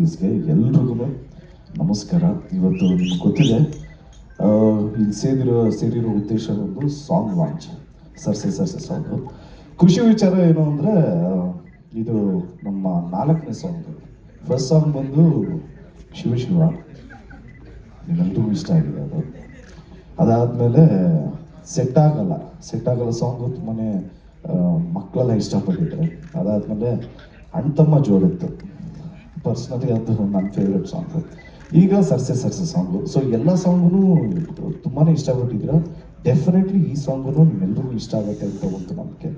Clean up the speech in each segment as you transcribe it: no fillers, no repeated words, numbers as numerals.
ಎಲ್ರಿಗೂ ನಮಸ್ಕಾರ. ಇವತ್ತು ನಿಮ್ಗೆ ಗೊತ್ತಿದೆ, ಇಲ್ಲಿ ಸೇರಿರೋ ಉದ್ದೇಶ ಒಂದು ಸಾಂಗ್ ಲಾಂಚ್, ಸರ್ಸೆ ಸಾಂಗು. ಖುಷಿ ವಿಚಾರ ಏನು ಅಂದರೆ, ಇದು ನಮ್ಮ 4ನೇ ಸಾಂಗ್. ಫಸ್ಟ್ ಸಾಂಗ್ ಬಂದು ಶಿವ ನಿಮ್ಮೆಲ್ರಿಗೂ ಇಷ್ಟ ಆಗಿದೆ ಅದು. ಅದಾದಮೇಲೆ ಸೆಟ್ ಆಗಲ್ಲ ಸಾಂಗು ತುಂಬಾ ಮಕ್ಕಳೆಲ್ಲ ಇಷ್ಟಪಟ್ಟಿದ್ದಾರೆ. ಅದಾದಮೇಲೆ ಅಣ್ತಮ್ಮ ಜೋಡಿತ್ತು, ಪರ್ಸ್ನಲಿ ಅದು ನನ್ನ ಫೇವ್ರೆಟ್ ಸಾಂಗು. ಈಗ ಸರ್ಸೆ ಸಾಂಗು. ಸೊ ಎಲ್ಲ ಸಾಂಗೂ ತುಂಬಾ ಇಷ್ಟಪಟ್ಟಿದ್ದೀರ. ಡೆಫಿನೆಟ್ಲಿ ಈ ಸಾಂಗು ನಿಮ್ಮೆಲ್ಲರಿಗೂ ಇಷ್ಟ ಆಗುತ್ತೆ ಅಂತ ಒಂದು ನಂಬಿಕೆ.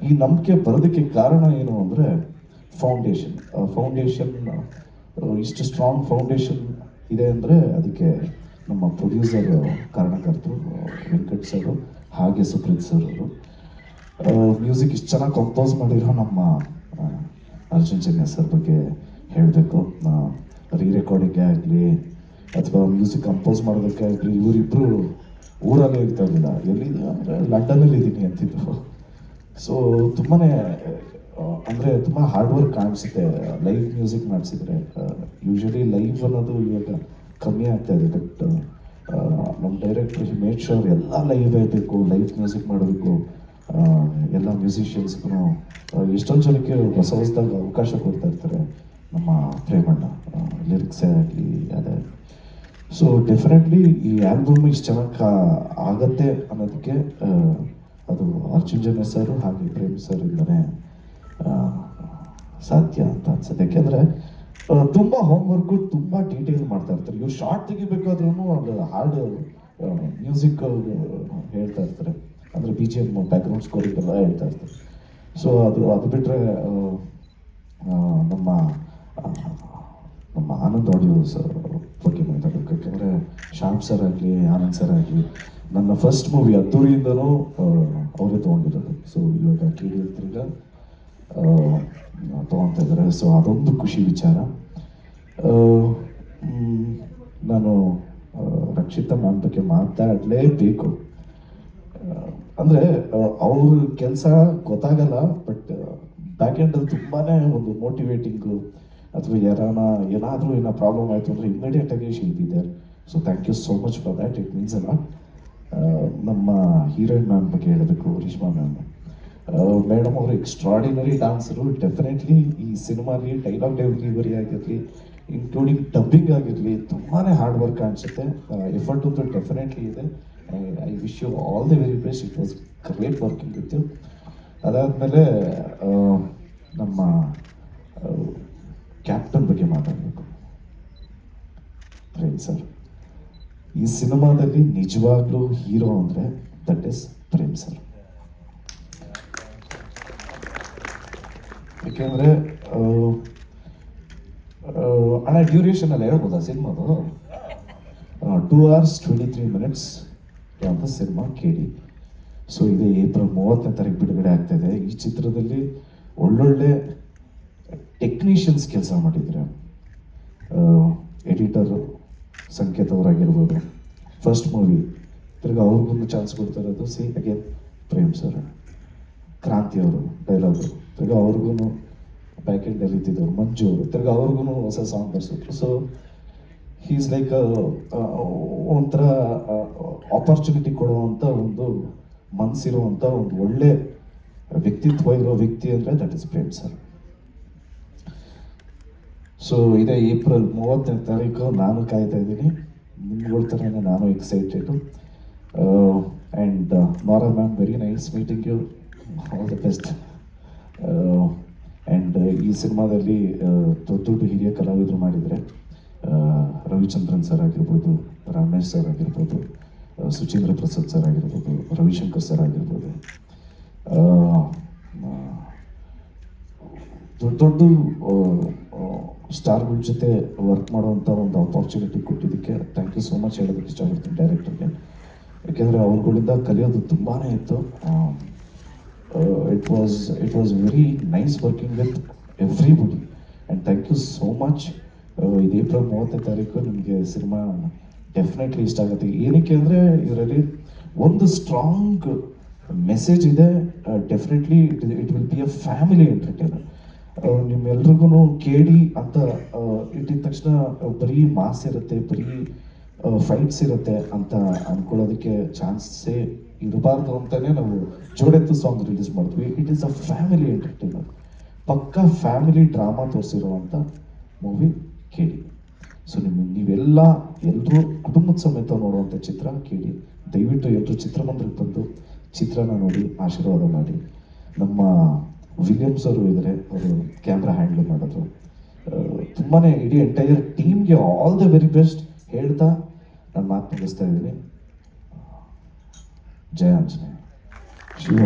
ಈ ನಂಬಿಕೆ ಬರೋದಕ್ಕೆ ಕಾರಣ ಏನು ಅಂದರೆ ಫೌಂಡೇಶನ್ ಇಷ್ಟು ಸ್ಟ್ರಾಂಗ್ ಫೌಂಡೇಶನ್ ಇದೆ ಅಂದರೆ ಅದಕ್ಕೆ ನಮ್ಮ ಪ್ರೊಡ್ಯೂಸರ್ ಕಾರಣಕರ್ತರು ವೆಂಕಟ್ ಸರ್, ಹಾಗೆ ಸುಪ್ರೀತ್ ಸರ್ ಅವರು. ಮ್ಯೂಸಿಕ್ ಇಷ್ಟು ಚೆನ್ನಾಗಿ ಕಂಪೋಸ್ ಮಾಡಿರೋ ನಮ್ಮ ಅರ್ಜುನ್ ಜನ್ಯ ಸರ್ ಬಗ್ಗೆ ಹೇಳಬೇಕು. ರೀರೆಕಾರ್ಡಿಂಗೇ ಆಗಲಿ ಅಥವಾ ಮ್ಯೂಸಿಕ್ ಕಂಪೋಸ್ ಮಾಡೋದಕ್ಕೆ ಆಗಲಿ, ಇವರಿಬ್ಬರು ಊರಲ್ಲೇ ಇರ್ತಾ ಇರಲಿಲ್ಲ. ಎಲ್ಲಿದೆ ಅಂದರೆ ಲಂಡನಲ್ಲಿ ಇದ್ದೀನಿ ಅಂತಿದ್ರು. ಸೊ ತುಂಬಾ ಅಂದರೆ ತುಂಬ ಹಾರ್ಡ್ ವರ್ಕ್ ಕಾಣಿಸುತ್ತೆ ಲೈವ್ ಮ್ಯೂಸಿಕ್ ಮಾಡಿಸಿದ್ರೆ. ಯೂಶಲಿ ಲೈವ್ ಅನ್ನೋದು ಇವಾಗ ಕಮ್ಮಿ ಆಗ್ತಾ ಇದೆ. ಬಟ್ ನಮ್ಮ ಡೈರೆಕ್ಟರ್ ಮೇಡ್ ಶೋರ್ ಎಲ್ಲ ಲೈವೇ ಬೇಕು, ಲೈವ್ ಮ್ಯೂಸಿಕ್ ಮಾಡಬೇಕು. ಎಲ್ಲ ಮ್ಯೂಸಿಷಿಯನ್ಸ್ಗೂ ಎಷ್ಟೊಂದು ಜನಕ್ಕೆ ಹೊಸದಾಗಿ ಅವಕಾಶ ಕೊಡ್ತಾ ಇರ್ತಾರೆ ನಮ್ಮ ಪ್ರೇಮಣ್ಣ, ಲಿರಿಕ್ಸೇ ಆಗಲಿ ಅದೇ. ಸೊ ಡೆಫಿನೆಟ್ಲಿ ಈ ಆಲ್ಬಮ್ ಇಷ್ಟು ಚೆನ್ನಾಗಿ ಆಗತ್ತೆ ಅನ್ನೋದಕ್ಕೆ ಅದು ಅರ್ಜುನ್ ಜನ್ಯ ಸರ್ ಹಾಗೆ ಪ್ರೇಮ್ ಸರ್ ಇಂದನೇ ಸಾಧ್ಯ ಅಂತ ಅನ್ಸುತ್ತೆ. ಯಾಕೆಂದರೆ ತುಂಬ ಹೋಮ್ವರ್ಕು, ತುಂಬ ಡೀಟೇಲ್ ಮಾಡ್ತಾ ಇರ್ತಾರೆ. ಇವ್ರು ಶಾರ್ಟ್ ತೆಗಿಬೇಕಾದ್ರೂ ಅದು ಹಾರ್ಡ್ ಮ್ಯೂಸಿಕ್ ಹೇಳ್ತಾ ಇರ್ತಾರೆ, ಅಂದರೆ BGM ಬ್ಯಾಕ್ಗ್ರೌಂಡ್ ಸ್ಕೋರಿಂಗೆಲ್ಲ ಹೇಳ್ತಾ ಇರ್ತಾರೆ. ಸೊ ಅದು ಬಿಟ್ಟರೆ ನಮ್ಮ ಆನಂದ್ ಆಡಿಯೋಸ್ ಬಗ್ಗೆ ಮಾತಾಡಬೇಕು. ಯಾಕೆಂದರೆ ಶ್ಯಾಮ್ ಸರ್ ಆಗಲಿ, ಆನಂದ್ ಸರ್ ಆಗಲಿ, ನನ್ನ ಫಸ್ಟ್ ಮೂವಿ ಅದ್ದೂರಿಯಿಂದನೂ ಅವರೇ ತೊಗೊಂಡಿರೋದು. ಸೊ ಇವಾಗ KD ತಿರ್ಗ ತೊಗೊತಾ ಇದ್ದಾರೆ. ಸೊ ಅದೊಂದು ಖುಷಿ ವಿಚಾರ. ನಾನು ರಕ್ಷಿತಾ ಮ್ಯಾಮ್ ಬಗ್ಗೆ ಮಾತಾಡಲೇಬೇಕು. ಅಂದರೆ ಅವ್ರ ಕೆಲಸ ಗೊತ್ತಾಗಲ್ಲ, ಬಟ್ ಬ್ಯಾಕ್ ಎಂಡಲ್ಲಿ ತುಂಬಾ ಒಂದು ಮೋಟಿವೇಟಿಂಗು, ಅಥವಾ ಏನಾದರೂ ಪ್ರಾಬ್ಲಮ್ ಆಯಿತು ಅಂದರೆ ಇಮಿಡಿಯೇಟಾಗಿ she'll be there. So thank you so much for that, it means a lot. ನಮ್ಮ ಹೀರೋಯಿನ್ ಮ್ಯಾಮ್ ಬಗ್ಗೆ ಹೇಳಬೇಕು, ರೇಷ್ಮಾ ಮ್ಯಾಮ್. ಮೇಡಮ್ ಅವರು ಎಕ್ಸ್ಟ್ರಾಡಿನರಿ ಡಾನ್ಸರು. ಡೆಫಿನೆಟ್ಲಿ ಈ ಸಿನಿಮಾಲಿ ಡೈಲಾಗ್ ಡೆಲಿವರಿ ಆಗಿರಲಿ, ಇನ್ಕ್ಲೂಡಿಂಗ್ ಡಬ್ಬಿಂಗ್ ಆಗಿರಲಿ, ತುಂಬಾ ಹಾರ್ಡ್ ವರ್ಕ್ ಅನಿಸುತ್ತೆ. ಎಫರ್ಟ್ ಅಂತೂ ಡೆಫಿನೆಟ್ಲಿ ಇದೆ. I wish you all the very best. It was great working with you. ಅದಾದಮೇಲೆ ನಮ್ಮ ಕ್ಯಾಪ್ಟನ್ ಬಗ್ಗೆ ಮಾತಾಡಬೇಕು, ಪ್ರೇಮ್ ಸರ್. ಈ ಸಿನಿಮಾದಲ್ಲಿ ನಿಜವಾಗ್ಲೂ ಹೀರೋ ಅಂದರೆ ದಟ್ ಇಸ್ ಪ್ರೇಮ್ ಸರ್. ಯಾಕೆಂದರೆ ಅಣ್ಣ ಡ್ಯೂರೇಷನ್ ಹೇಳ್ಬೋದಾ ಸಿನಿಮಾದು? 2 hours 23 minutes ಅಂತ ಸಿನಿಮಾ KD. ಸೊ ಇದು ಏಪ್ರಿಲ್ 30ನೇ ತಾರೀಕು ಬಿಡುಗಡೆ ಆಗ್ತಾಯಿದೆ. ಈ ಚಿತ್ರದಲ್ಲಿ ಒಳ್ಳೊಳ್ಳೆ ಟೆಕ್ನಿಷಿಯನ್ಸ್ ಕೆಲಸ ಮಾಡಿದರೆ, ಎಡಿಟರು ಸಂಕೇತ್ ಅವರಾಗಿರ್ಬೋದು, ಫಸ್ಟ್ ಮೂವಿ ತಿರ್ಗಿ ಅವ್ರಿಗೊಂದು ಚಾನ್ಸ್ ಕೊಡ್ತಾ ಇರೋದು ಅಗೇನ್ ಪ್ರೇಮ್ ಸರ್. ಕ್ರಾಂತಿ ಅವರು ಡೈಲಾಗು, ತಿರ್ಗಿ ಅವ್ರಿಗೂ ಬ್ಯಾಕ್ ಎಂಡಲ್ಲಿ ಇದ್ದಿದ್ದವ್ರು ಮಂಜು ಅವರು, ತಿರ್ಗಿ ಅವ್ರಿಗೂ ಹೊಸ ಸಾಂಗ್ ಬರ್ಸಿದ್ರು. ಸೊ ಹೀಸ್ ಲೈಕ್ ಒಂಥರ ಆಪರ್ಚುನಿಟಿ ಕೊಡುವಂಥ ಒಂದು ಮನಸ್ಸಿರುವಂಥ ಒಂದು ಒಳ್ಳೆ ವ್ಯಕ್ತಿತ್ವ ಇರೋ ವ್ಯಕ್ತಿ ಅಂದರೆ that is Prem sir. So ಇದೇ ಏಪ್ರಿಲ್ 30ನೇ ತಾರೀಕು ನಾನು ಕಾಯ್ತಾ ಇದ್ದೀನಿ. ನಿಮ್ಗಳ ಥರನೇ ನಾನು excited. And Nora ma'am, very nice meeting you, all the best. And ಈ ಸಿನಿಮಾದಲ್ಲಿ ದೊಡ್ಡ ಹಿರಿಯ ಕಲಾವಿದರು ಮಾಡಿದರೆ, ರವಿಚಂದ್ರನ್ ಸರ್ ಆಗಿರ್ಬೋದು, ರಮೇಶ್ ಸರ್ ಆಗಿರ್ಬೋದು, ಸುಚೀಂದ್ರ ಪ್ರಸಾದ್ ಸರ್ ಆಗಿರ್ಬೋದು, ರವಿಶಂಕರ್ ಸರ್ ಆಗಿರ್ಬೋದು, ದೊಡ್ಡ ಸ್ಟಾರ್ಗಳ ಜೊತೆ ವರ್ಕ್ ಮಾಡುವಂಥ ಒಂದು ಆಪರ್ಚುನಿಟಿ ಕೊಟ್ಟಿದ್ದಕ್ಕೆ ಥ್ಯಾಂಕ್ ಯು ಸೋ ಮಚ್ ಹೇಳೋದಕ್ಕೆ ಇಷ್ಟಪಡ್ತೀನಿ ಡೈರೆಕ್ಟರ್ಗೆ. ಯಾಕೆಂದರೆ ಅವ್ರುಗಳಿಂದ ಕಲಿಯೋದು ತುಂಬಾ ಇತ್ತು. It was very nice working with everybody and thank you so much. ಇದು ಏಪ್ರಿಲ್ 30ನೇ ತಾರೀಕು ನಿಮಗೆ ಸಿನಿಮಾ ಡೆಫಿನೆಟ್ಲಿ ಇಷ್ಟ ಆಗುತ್ತೆ. ಏನಕ್ಕೆ ಅಂದರೆ ಇದರಲ್ಲಿ ಒಂದು ಸ್ಟ್ರಾಂಗ್ ಮೆಸೇಜ್ ಇದೆ. Definitely it will be a family entertainer. ನಿಮ್ಮೆಲ್ರಿಗೂ ಕೇಳಿ ಅಂತ ಇಟ್ಟಿದ ತಕ್ಷಣ ಬರೀ ಮಾಸ್ ಇರುತ್ತೆ, ಬರೀ ಫೈಟ್ಸ್ ಇರುತ್ತೆ ಅಂತ ಅನ್ಕೊಳ್ಳೋದಕ್ಕೆ ಚಾನ್ಸೇ ಇರಬಾರ್ದು ಅಂತಲೇ ನಾವು ಜೋಡೆತ್ತು ಸಾಂಗ್ ರಿಲೀಸ್ ಮಾಡಿದ್ವಿ. It is a family entertainer, ಪಕ್ಕಾ ಫ್ಯಾಮಿಲಿ ಡ್ರಾಮಾ ತೋರಿಸಿರುವಂಥ ಮೂವಿ ಕೇಳಿ. ಸೊ ನೀವೆಲ್ಲ ಎಲ್ಲರೂ ಕುಟುಂಬದ ಸಮೇತ ನೋಡುವಂಥ ಚಿತ್ರ ಕೇಳಿ. ದಯವಿಟ್ಟು ಎಲ್ಲರೂ ಚಿತ್ರಮಂದಿರಕ್ಕೆ ಬಂದು ಚಿತ್ರನ ನೋಡಿ ಆಶೀರ್ವಾದ ಮಾಡಿ. ನಮ್ಮ ವಿಲಿಯಮ್ಸ್ ಅವರು ಇದ್ದಾರೆ, ಅವರು ಕ್ಯಾಮ್ರಾ ಹ್ಯಾಂಡಲ್ ಮಾಡೋದು. ತುಂಬಾ ಇಡೀ ಎಂಟೈರ್ ಟೀಮ್ಗೆ ಆಲ್ ದ ವೆರಿ ಬೆಸ್ಟ್ ಹೇಳ್ತಾ ನಾನು ಮಾತು ಮುಗಿಸ್ತಾ ಇದ್ದೀನಿ. ಜಯ Anjaneya. Shiva.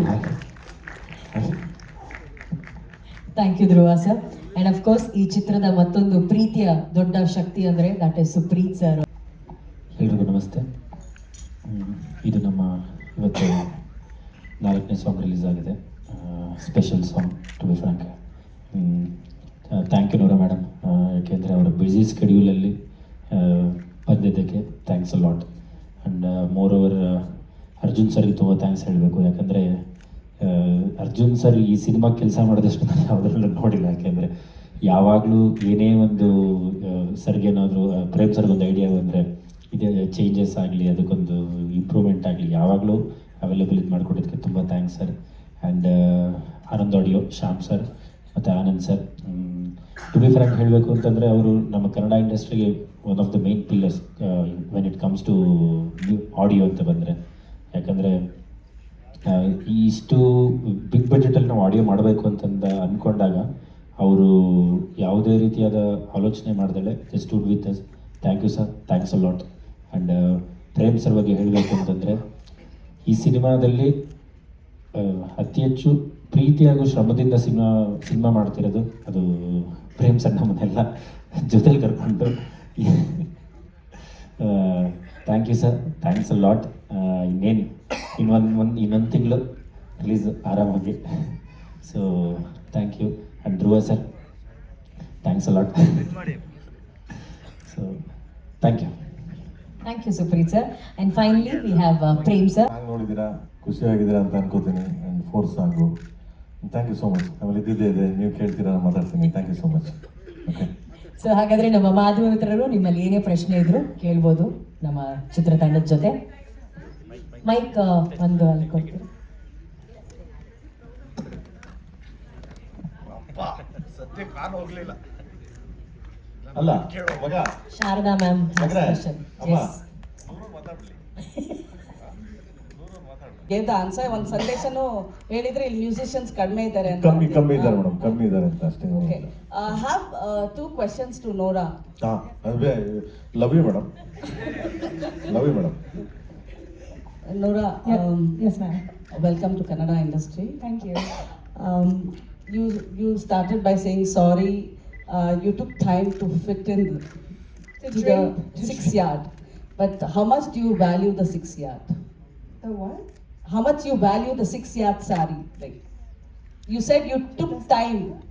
Thank you Dhruva sir. And of course ಈ ಚಿತ್ರದ ಮತ್ತೊಂದು ಪ್ರೀತಿಯ ದೊಡ್ಡ ಶಕ್ತಿ ಅಂದರೆ ದಟ್ ಇಸ್ ಸುಪ್ರೀತ್ ಸರ್. ಎಲ್ರಿಗೂ ನಮಸ್ತೆ. ಇದು ನಮ್ಮ ಇವತ್ತು 4ನೇ ಸಾಂಗ್ ರಿಲೀಸ್ ಆಗಿದೆ, special song to be frank. Thank you Noora madam, ಯಾಕೆಂದರೆ ಅವರ ಬ್ಯುಸಿ ಸ್ಕೆಡ್ಯೂಲಲ್ಲಿ ಬಂದಿದ್ದಕ್ಕೆ thanks a lot. And moreover Arjun ಸರ್ಗೆ ತುಂಬ ಥ್ಯಾಂಕ್ಸ್ ಹೇಳಬೇಕು, ಯಾಕಂದರೆ ಅರ್ಜುನ್ ಸರ್ ಈ ಸಿನಿಮಾ ಕೆಲಸ ಮಾಡೋದಷ್ಟು ನಾನು ಯಾವುದ್ರಲ್ಲೂ ನೋಡಿಲ್ಲ. ಯಾಕೆಂದರೆ ಯಾವಾಗಲೂ ಏನೇ ಒಂದು ಸರ್ಗೇನಾದರೂ ಪ್ರೇಮ್ ಸರ್ಗೊಂದು ಐಡಿಯಾ ಬಂದರೆ ಇದೇ ಚೇಂಜಸ್ ಆಗಲಿ, ಅದಕ್ಕೊಂದು ಇಂಪ್ರೂವ್ಮೆಂಟ್ ಆಗಲಿ, ಯಾವಾಗಲೂ ಅವೈಲೇಬಲ್ ಇದು ಮಾಡಿಕೊಡೋದಕ್ಕೆ ತುಂಬ thanks sir. And Anand audio, Shyam sir ಮತ್ತು Anand sir. To be frank ಹೇಳಬೇಕು ಅಂತಂದರೆ ಅವರು ನಮ್ಮ ಕನ್ನಡ ಇಂಡಸ್ಟ್ರಿಗೆ one of the main pillars when it comes to audio ಅಂತ ಬಂದರೆ. ಯಾಕಂದರೆ ಇಷ್ಟು ಬಿಗ್ ಬಜೆಟಲ್ಲಿ ನಾವು ಆಡಿಯೋ ಮಾಡಬೇಕು ಅಂತಂದು ಅಂದ್ಕೊಂಡಾಗ ಅವರು ಯಾವುದೇ ರೀತಿಯಾದ ಆಲೋಚನೆ ಮಾಡ್ದಲೆ they stood with us. Thank you sir, thanks a lot. And Prem sir ಬಗ್ಗೆ ಹೇಳಬೇಕು ಅಂತಂದರೆ ಈ ಸಿನಿಮಾದಲ್ಲಿ ಅತಿ ಹೆಚ್ಚು ಪ್ರೀತಿ ಹಾಗೂ ಶ್ರಮದಿಂದ ಸಿನಿಮಾ ಮಾಡ್ತಿರೋದು ಅದು ಪ್ರೇಮ್ ಸರ್. ನಮ್ಮನ್ನೆಲ್ಲ ಜೊತೆಲಿ ಕರ್ಕೊಂಡು thank you sir, thanks a lot. ಇನ್ನೊಂದು ತಿಂಗಳು ರಿಲೀಸ್ ಆರಾಮಾಗಿ. So thank you. And Dhruva sir, thanks a lot. So thank you. Thank you Supreeth sir. And finally we have Prem sir. Song ನೋಡಿದ್ದೀರಾ, ಖುಷಿಯಾಗಿದ್ದೀರಾ ಅಂತ ಅನ್ಕೋತೀನಿ. And 4th song thank you so much. ಆಮೇಲೆ ಇದ್ದಿದ್ದೇ ಇದೆ, ನೀವು ಕೇಳ್ತೀರಾ, ಮಾತಾಡ್ತೀನಿ. Thank you so much. Okay. So ಹಾಗಾದರೆ ನಮ್ಮ ಮಾಧ್ಯಮ ಮಿತ್ರರು ನಿಮ್ಮಲ್ಲಿ ಏನೇ ಪ್ರಶ್ನೆ ಇದ್ರು ಕೇಳ್ಬೋದು ನಮ್ಮ ಚಿತ್ರತಂಡದ ಜೊತೆ. ಮೈಕ್ ಒಂದು ಅಲ್ಲಿ ಕೊಡ್ತೀರಾ? ಅಲ್ಲ ಶಾರದಾ ಮ್ಯಾಮ್ ದ ಆನ್ಸರ್. ಒಂದು ಸಂದೇಶನೂ ಹೇಳಿದ್ರೆ ಇಲ್ಲಿ ಮ್ಯೂಸಿಷಿಯನ್ಸ್ ಕಡಿಮೆ ಇದ್ದಾರೆ ಅಂತ. ಕಮ್ಮಿ ಇದ್ದಾರೆ ಮೇಡಮ್, ಕಮ್ಮಿ ಇದ್ದಾರೆ ಅಂತ ಅಷ್ಟೇ. Okay. Have 2 questions to Nora. ಅದೇ love you madam, love you madam. Nora, yes ma'am. welcome to Kannada industry. Thank you. You started by saying sorry. You took time to fit in to the 6 yard. But how much do you value the 6 yard? The what? How much you value the 6 yard sari? Like you said, you took time.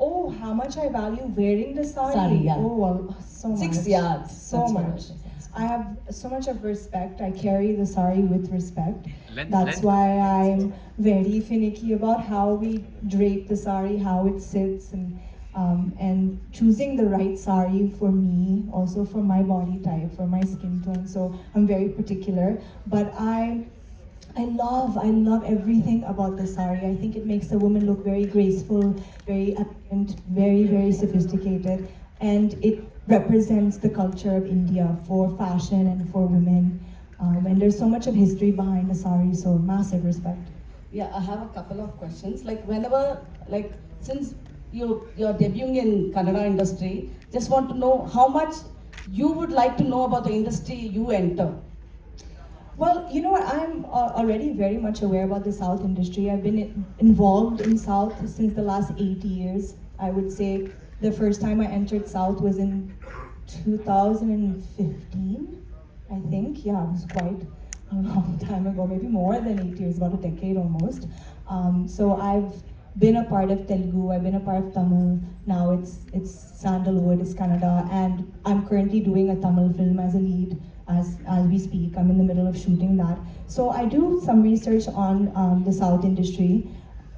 Oh, how much I value wearing the sari? Sari, yeah. Oh, well, so much. 6 yards. So That's much. what I have so much of respect. I carry the sari with respect. That's why I'm very finicky about how we drape the sari, how it sits, and choosing the right sari for me, also for my body type, for my skin tone. So I'm very particular. But I love everything about the sari. I think it makes the woman look very graceful, very elegant, very, very sophisticated, and it represents the culture of India for fashion and for women. And there's so much of history behind the sari, so massive respect. Yeah, I have a couple of questions. Like whenever, like since you're debuting in Kannada industry, just want to know how much you would like to know about the industry you enter. Well, you know what? I'm already very much aware about the South industry. I've been involved in South since the last 8 years. I would say the first time I entered South was in 2015, I think. Yeah, it was quite a long time ago, maybe more than 8 years, about a decade almost. So I've been a part of Telugu, I've been a part of Tamil. Now it's Sandalwood, it's Kannada, and I'm currently doing a Tamil film as a lead as we speak. I'm in the middle of shooting that. So I do some research on the South industry.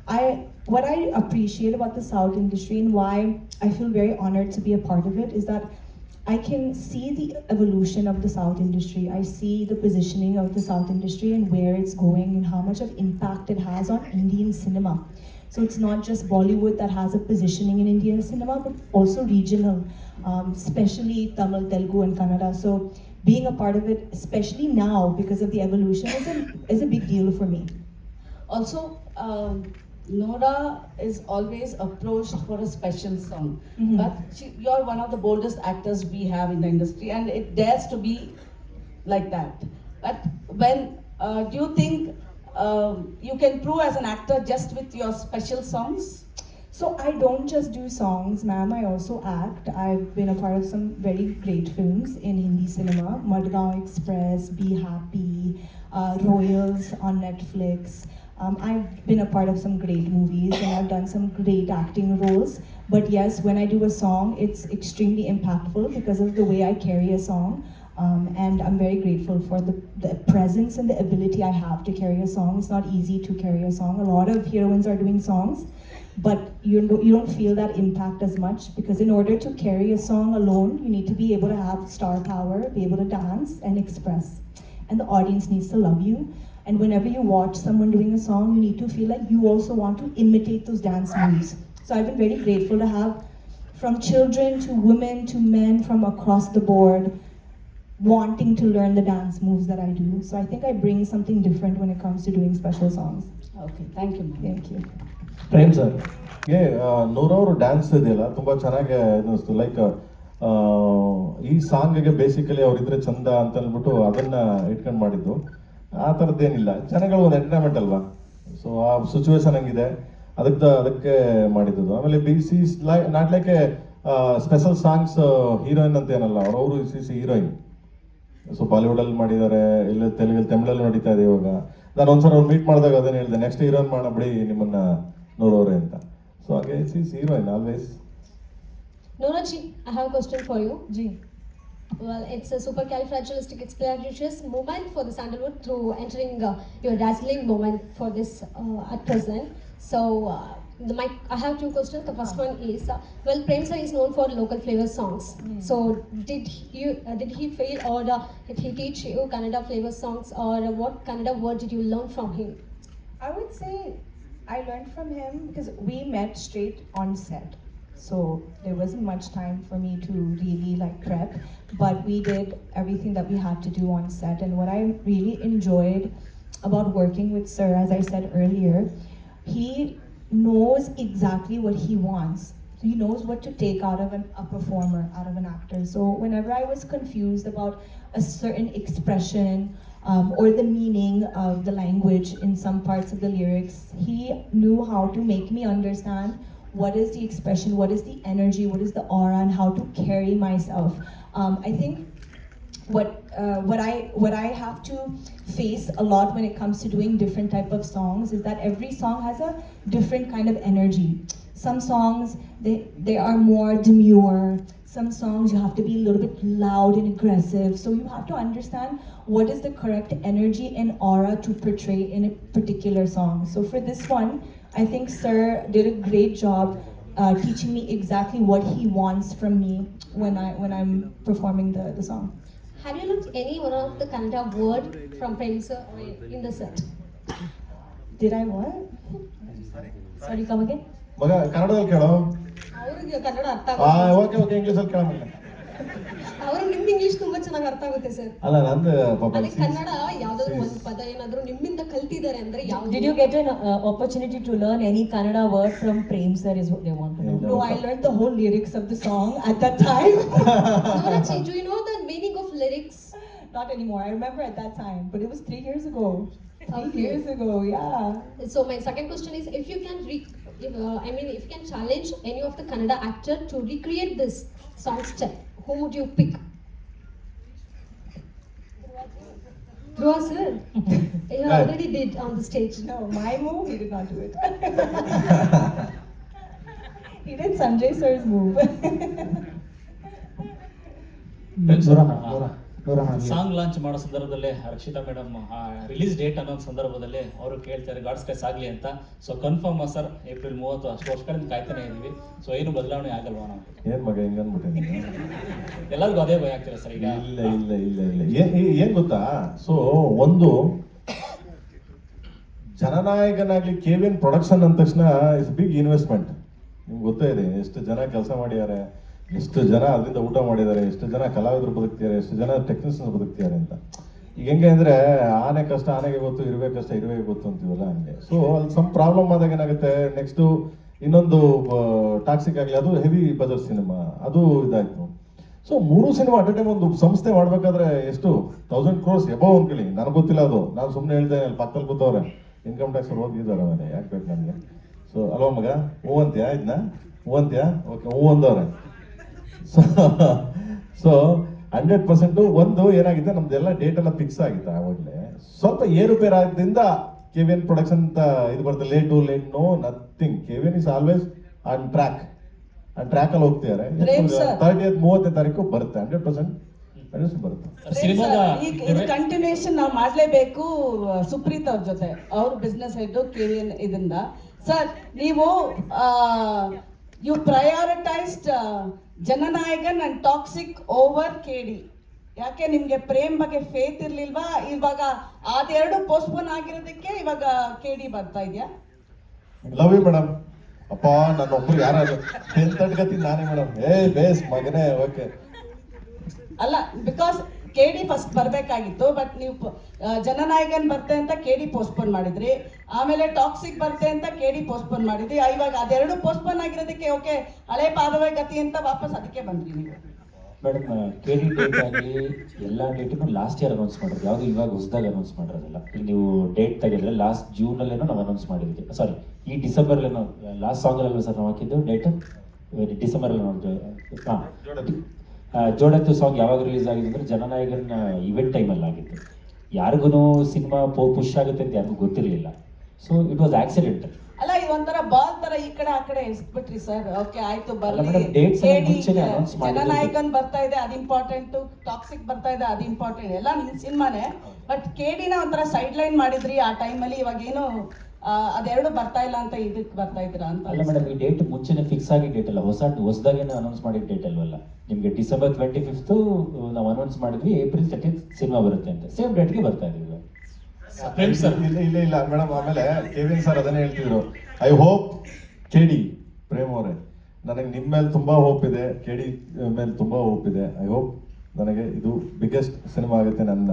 what I appreciate about the South industry and why I feel very honored to be a part of it is that I can see the evolution of the South industry. I see the positioning of the South industry and where it's going and how much of impact it has on Indian cinema. So it's not just Bollywood that has a positioning in Indian cinema, but also regional, especially Tamil, Telugu, and Kannada. So being a part of it, especially now because of the evolution, is a big deal for me. Also, Nora is always approached for a special song, Mhm. but you're one of the boldest actors we have in the industry, and it dares to be like that. But when do you think you can prove as an actor just with your special songs? So I don't just do songs, ma'am. I also act. I've been a part of some very great films in Hindi cinema: Madgaon Express, Be Happy, Royals on Netflix. I've been a part of some great movies and I've done some great acting roles. But yes, when I do a song, it's extremely impactful because of the way I carry a song. And I'm very grateful for the presence and the ability I have to carry a song. It's not easy to carry a song. A lot of heroines are doing songs, but you don't feel that impact as much because in order to carry a song alone, you need to be able to have star power, be able to dance and express. And the audience needs to love you. And whenever you watch someone doing a song, you need to feel like you also want to imitate those dance moves. So I've been very grateful to have from children to women to men from across the board wanting to learn the dance moves that I do. So I think I bring something different when it comes to doing special songs. Okay, thank you, ma'am. Thank you. Prem sir ನೂರವರು dance ಇದೆಯಲ್ಲ ತುಂಬ ಚೆನ್ನಾಗಿ ಅನ್ನಿಸ್ತು. Like ಈ ಸಾಂಗ್ಗೆ basically ಅವರಿದ್ರೆ ಚಂದ ಅಂತ ಅಂದ್ಬಿಟ್ಟು ಅದನ್ನ ಇಟ್ಕೊಂಡು ಮಾಡಿದ್ದು. ಆ ಥರದ್ದೇನಿಲ್ಲ, ಜನಗಳು ಒಂದು ಎಂಟರ್ಟೈನ್ಮೆಂಟ್ ಅಲ್ವಾ, ಸೊ ಆ ಸಿಚುವೇಶನ್ ಹಂಗಿದೆ, ಅದಕ್ಕೆ ಮಾಡಿದ್ದು. ಆಮೇಲೆ BC not like special songs heroine ಅಂತ ಏನಲ್ಲ, ಅವರು ಹೀರೋಯಿನ್. ಸೊ ಬಾಲಿವುಡಲ್ಲಿ ಮಾಡಿದ್ದಾರೆ, ಇಲ್ಲ ತಮಿಳಲ್ಲಿ ನಡೀತಾ ಇದೆ ಇವಾಗ. ನಾನು ಒಂದ್ಸಲ ಅವ್ರು ಮೀಟ್ ಮಾಡಿದಾಗ ಅದನ್ನ ಹೇಳಿದೆ, ನೆಕ್ಸ್ಟ್ ಹೀರೋಯಿನ್ ಮಾಡಬಿಡಿ ನಿಮ್ಮನ್ನ ನೂರವ್ರೆ ಅಂತ. ಸೊ ಹಾಗೆ heroine always. Nora ji, I have a question for you. Ji. Well, it's a supercalifragilisticexpialidocious moment for the Sandalwood through entering your dazzling moment for this at present. So, I have two questions. The first one is, well, Prem sir is known for local flavor songs. So, did he fail or did he teach you Kannada flavor songs, or what Kannada word did you learn from him? I would say I learned from him because we met straight on set. So there wasn't much time for me to really like prep, but we did everything that we had to do on set. And what I really enjoyed about working with Sir, as I said earlier, he knows exactly what he wants. He knows what to take out of a performer, out of an actor. So whenever I was confused about a certain expression or the meaning of the language in some parts of the lyrics, he knew how to make me understand what is the expression, what is the energy, what is the aura, and how to carry myself. I think what I have to face a lot when it comes to doing different type of songs is that every song has a different kind of energy. Some songs they are more demure. Some songs you have to be a little bit loud and aggressive. So you have to understand what is the correct energy and aura to portray in a particular song. So for this one, I think Sir did a great job teaching me exactly what he wants from me when I'm performing the song. Have you learned any one of the Kannada word from Prem sir in the set? Did I what? Sorry, come again. ಮಗ ಕನ್ನಡದಲ್ಲಿ ಕೇಳೋ. ಅವ್ರಿಗೆ ಕನ್ನಡ ಅರ್ಥ okay ಇಂಗ್ಲೀಷಲ್ಲಿ ಕೇಳೋಣ. ಅವ್ರಿಗೆ ನಿಮ್ English ತುಂಬಾ ಚೆನ್ನಾಗಿ ಅರ್ಥ ಆಗುತ್ತೆ ಸರ್. ಅಲ್ಲ ನಂದು ಪಾಪ ಅದೇ ಕನ್ನಡ ಯಾವ್ದಾದ್ರು ಒಂದು ಪದ ಏನಾದ್ರು ನಿಮ್ಮಿಂದ ಕಲ್ತಿದ್ದಾರೆ ಅಂದ್ರೆ ಯಾವ್ದು? Did you get an opportunity to learn any Kannada word from Prem sir is what they want to know. No, I learned the whole lyrics of the song at that time. Nora ji, do you know the meaning of lyrics? Not anymore. I remember at that time, but it was 3 years ago. 3 Okay. years ago, yeah. So my second question is, if you can if you can challenge any of the Kannada actor to recreate this song step, who would you pick? Dhruva sir, you already did on the stage. No, my move, he did not do it. He did Sanjay sir's move. Song launch ಮಾಡೋ ಸಂದರ್ಭದಲ್ಲಿ Rakshita madam release date ಅನ್ನೋ ಸಂದರ್ಭದಲ್ಲಿ ಅವರು ಕೇಳ್ತಾರೆ god space ಆಗಲಿ ಅಂತ. So confirm sir April 30 ಅಷ್ಟು ವರ್ಷಗಳಿಂದ ಕಾಯ್ತಾನೆ ಇದೀವಿ. ಸೊ ಏನು ಬದಲಾವಣೆ ಆಗಲ್ವಾ ನಾವು? ಏನ್ ಮಗ ಹಿಂಗನ್ಬಿಟ್ಟೆ ಎಲ್ಲರಿಗೂ ಅದೇ ಭಯ ಆಗ್ತಿದೆ ಸರ್ ಈಗ. ಇಲ್ಲ ಇಲ್ಲ ಇಲ್ಲ ಇಲ್ಲ ಏನ್ ಗೊತ್ತಾ, ಸೊ ಒಂದು ಜನನಾಯಕನಾಗ್ಲಿ KVN ಪ್ರೊಡಕ್ಷನ್ ಅಂದ ತಕ್ಷಣ ಇಟ್ಸ್ ಬಿಗ್ ಇನ್ವೆಸ್ಟ್ಮೆಂಟ್. ನಿಮ್ಗೆ ಗೊತ್ತೇ ಇದೆ ಎಷ್ಟು ಜನ ಕೆಲಸ ಮಾಡಿದ್ದಾರೆ, ಎಷ್ಟು ಜನ ಅದರಿಂದ ಊಟ ಮಾಡಿದ್ದಾರೆ, ಎಷ್ಟು ಜನ ಕಲಾವಿದರು ಬದುಕ್ತಿದ್ದಾರೆ, ಎಷ್ಟು ಜನ ಟೆಕ್ನಿಷಿಯನ್ಸ್ ಬದುಕ್ತಿದ್ದಾರೆ ಅಂತ. ಈಗ ಹೆಂಗೆ ಅಂದರೆ ಆನೆ ಕಷ್ಟ ಆನೆಗೆ ಗೊತ್ತು, ಇರುವೆ ಕಷ್ಟ ಇರುವೆಗೆ ಗೊತ್ತು ಅಂತೀವಲ್ಲ ಹಂಗೆ. ಸೊ ಅಲ್ಲಿ ಸಮ್ ಪ್ರಾಬ್ಲಮ್ ಆದಾಗ ಏನಾಗುತ್ತೆ, ನೆಕ್ಸ್ಟು ಇನ್ನೊಂದು ಟಾಕ್ಸಿಕ್ ಆಗಲಿ, ಅದು ಹೆವಿ ಬಜೆಟ್ ಸಿನಿಮಾ, ಅದು ಇದಾಯಿತು. So 3 cinema at A time ಒಂದು ಸಂಸ್ಥೆ ಮಾಡಬೇಕಾದ್ರೆ ಎಷ್ಟು 1000 crores ಎಬವ್ ಅನ್ಕೊಳ್ಳಿ. ನನಗೆ ಗೊತ್ತಿಲ್ಲ ಅದು, ನಾನು ಸುಮ್ಮನೆ ಹೇಳ್ದೆ, ಅಲ್ಲಿ ಪಕ್ಕದಲ್ಲಿ ಕೂತವ್ರೆ ಇನ್ಕಮ್ ಟ್ಯಾಕ್ಸ್ ಹೋಗಿದ್ದಾರೆ ಅವನೇ, ಯಾಕೆ ಬೇಕು ನನಗೆ. ಸೊ ಅಲ್ವಾ ಮಗ, ಹೂ ಅಂತ್ಯಾ ಇದನ್ನ, ಹೂ ಅಂತ್ಯಾ, ಓಕೆ ಹೂ ಅಂದವ್ರೆ. ಸೊ 100% ಒಂದು ಏನಾಗಿದೆ, ನಮ್ದೆಲ್ಲ ಡೇಟ್ ಎಲ್ಲ ಫಿಕ್ಸ್ ಆಗಿತ್ತು ಆವಾಗಲೇ. ಸ್ವಲ್ಪ ಏರುಪೇರು ಆಗಿದ್ದರಿಂದ KVN ಪ್ರೊಡಕ್ಷನ್ ಅಂತ ಇದು ಬರ್ತದೆ, late no nothing. KVN is always on track, ಆ ಟ್ರ್ಯಾಕ್ ಅಲ್ಲಿ ಹೋಗ್ತಿದ್ದಾರೆ. 30ನೇ ತಾರೀಕು ಬರುತ್ತೆ, 100% ಬರುತ್ತೆ. ಇದು ಕಂಟಿನ್ಯೂಷನ್ ನಾವು ಮಾಡ್ಲೇಬೇಕು ಸುಪ್ರೀತ್ ಅವ್ರ ಜೊತೆ, ಅವ್ರ ಬಿಸ್ನೆಸ್ ಹೆಡ್ KVN ಇದರಿಂದ. ಸರ್ ನೀವು you prioritized Jananayakan and Toxic over KD. ಯಾಕೆ ನಿಮ್ಗೆ ಪ್ರೇಮ್ ಬಗ್ಗೆ ಫೇತ್ ಇರ್ಲಿಲ್ವಾ? ಇವಾಗ ಅದೆರಡು ಪೋಸ್ಟ್ಪೋನ್ ಆಗಿರೋದಕ್ಕೆ ಇವಾಗ KD ಬರ್ತಾ ಇದೆಯಾ? Love you madam. ಅಪ್ಪ ನನ್ನೊಬ್ರು ಯಾರು ತಡ್ಕತೀನಿ ನಾನೇ ಮೇಡಮ್. ಬೇಸ್ ಮಗನೇ, ಓಕೆ. ಅಲ್ಲ, ಬಿಕಾಸ್ KD ಫಸ್ಟ್ ಬರ್ಬೇಕಾಗಿತ್ತು, ಬಟ್ ನೀವು ಜನನಾಯಕನ್ ಬರ್ತೆ ಅಂತ KD ಪೋಸ್ಟ್ಪೋನ್ ಮಾಡಿದ್ರಿ, ಆಮೇಲೆ ಟಾಕ್ಸಿಕ್ ಬರ್ತೆ ಅಂತ KD ಪೋಸ್ಟ್ಪೋನ್ ಮಾಡಿದ್ರಿ. ಇವಾಗ ಅದೆರಡು ಪೋಸ್ಟ್ಪೋನ್ ಆಗಿರೋದಕ್ಕೆ ಓಕೆ ಹಳೆ ಪಾದವೇ ಗತಿ ಅಂತ ವಾಪಸ್ ಅದಕ್ಕೆ ಬಂದ್ರಿ ನೀವು. ಮೇಡಮ್ KD ಡೇಟ್ ಆಗಲಿ ಎಲ್ಲ ಡೇಟನ್ನು ಲಾಸ್ಟ್ ಇಯರ್ ಅನೌನ್ಸ್ ಮಾಡಿರೋದು, ಯಾವುದು ಇವಾಗ ಹೊಸದಾಗಿ ಅನೌನ್ಸ್ ಮಾಡಿರೋದಿಲ್ಲ. ಈಗ ನೀವು ಡೇಟ್ ತೆಗೆದ್ರೆ ಲಾಸ್ಟ್ ಜೂನಲ್ಲೇನೋ ನಾವು ಅನೌನ್ಸ್ ಮಾಡಿದ್ವಿ, ಸಾರಿ ಈ ಡಿಸೆಂಬರ್ಲೇನೋ ಲಾಸ್ಟ್ ಸಾಂಗಲ್ಲಲ್ವ ಸರ್ ನಾವು ಹಾಕಿದ್ದು ಡೇಟ್, ಡಿಸೆಂಬರಲ್ಲಿ ಹಾಂ ಜೋಡತ್ತು ಸಾಂಗ್ ಯಾವಾಗ ರಿಲೀಸ್ ಆಗಿದೆ ಅಂದರೆ ಜನನಾಯಕನ ಇವೆಂಟ್ ಟೈಮಲ್ಲಿ ಆಗಿತ್ತು. ಯಾರಿಗೂ ಸಿನಿಮಾ ಪುಷ್ ಆಗುತ್ತೆ ಅಂತ ಯಾರಿಗೂ ಗೊತ್ತಿರಲಿಲ್ಲ. So it was accident. ಅಲ್ಲ, ಇದು ಒಂಥರ ಬಾಲ್ ತರ ಈ ಕಡೆ ಆ ಕಡೆ ಎಸ್ಬಿಟ್ರಿ ಸರ್. ಓಕೆ ಆಯ್ತು ಬರ್ಲಿ, ಜನನಾಯಕನ್ ಬರ್ತಾ ಇದೆ ಅದು ಇಂಪಾರ್ಟೆಂಟ್, ಟಾಕ್ಸಿಕ್ ಬರ್ತಾ ಇದೆ ಅದು ಇಂಪಾರ್ಟೆಂಟ್, ಎಲ್ಲ ನಿಮ್ ಸಿನಿಮಾನೇ. ಬಟ್ KDನ ಒಂಥರ ಸೈಡ್ ಲೈನ್ ಮಾಡಿದ್ರಿ ಆ ಟೈಮಲ್ಲಿ, ಇವಾಗ ಏನು ಅದೆರಡು ಬರ್ತಾ ಇಲ್ಲ ಅಂತ ಇದಕ್ಕೆ ಬರ್ತಾ ಇದ್ದೀರಾ ಅಂತ. ಅಲ್ಲ ಮೇಡಮ್, ಈ ಡೇಟ್ ಮುಂಚೆನೆ ಫಿಕ್ಸ್ ಆಗಿ ಡೇಟ್ ಅಲ್ಲ, ಹೊಸದಾಗೇನೆ ಅನೌನ್ಸ್ ಮಾಡಿದ ಡೇಟ್ ಅಲ್ವಲ್ಲ. ನಿಮಗೆ ಡಿಸೆಂಬರ್ 25th ನಾವು ಅನೌನ್ಸ್ ಮಾಡಿದ್ವಿ, ಏಪ್ರಿಲ್ 30th ಸಿನಿಮಾ ಬರುತ್ತೆ ಅಂತ, ಸೇಮ್ ಡೇಟ್ಗೆ ಬರ್ತಾ ಇದೀವಿ. ಇಲ್ಲ ಇಲ್ಲ ಮೇಡಮ್, ಆಮೇಲೆ KVN ಸರ್ ಅದನ್ನೇ ಹೇಳ್ತಿದ್ರು, ಐ ಹೋಪ್ KD ಪ್ರೇಮ್ ಅವರೇ, ನನಗೆ ನಿಮ್ಮ ಮೇಲೆ ತುಂಬಾ ಹೋಪ್ ಇದೆ, KD ಮೇಲೆ ತುಂಬಾ ಹೋಪ್ ಇದೆ. ಐ ಹೋಪ್ ನನಗೆ ಇದು ಬಿಗ್ಗೆಸ್ಟ್ ಸಿನಿಮಾ ಆಗುತ್ತೆ ನನ್ನ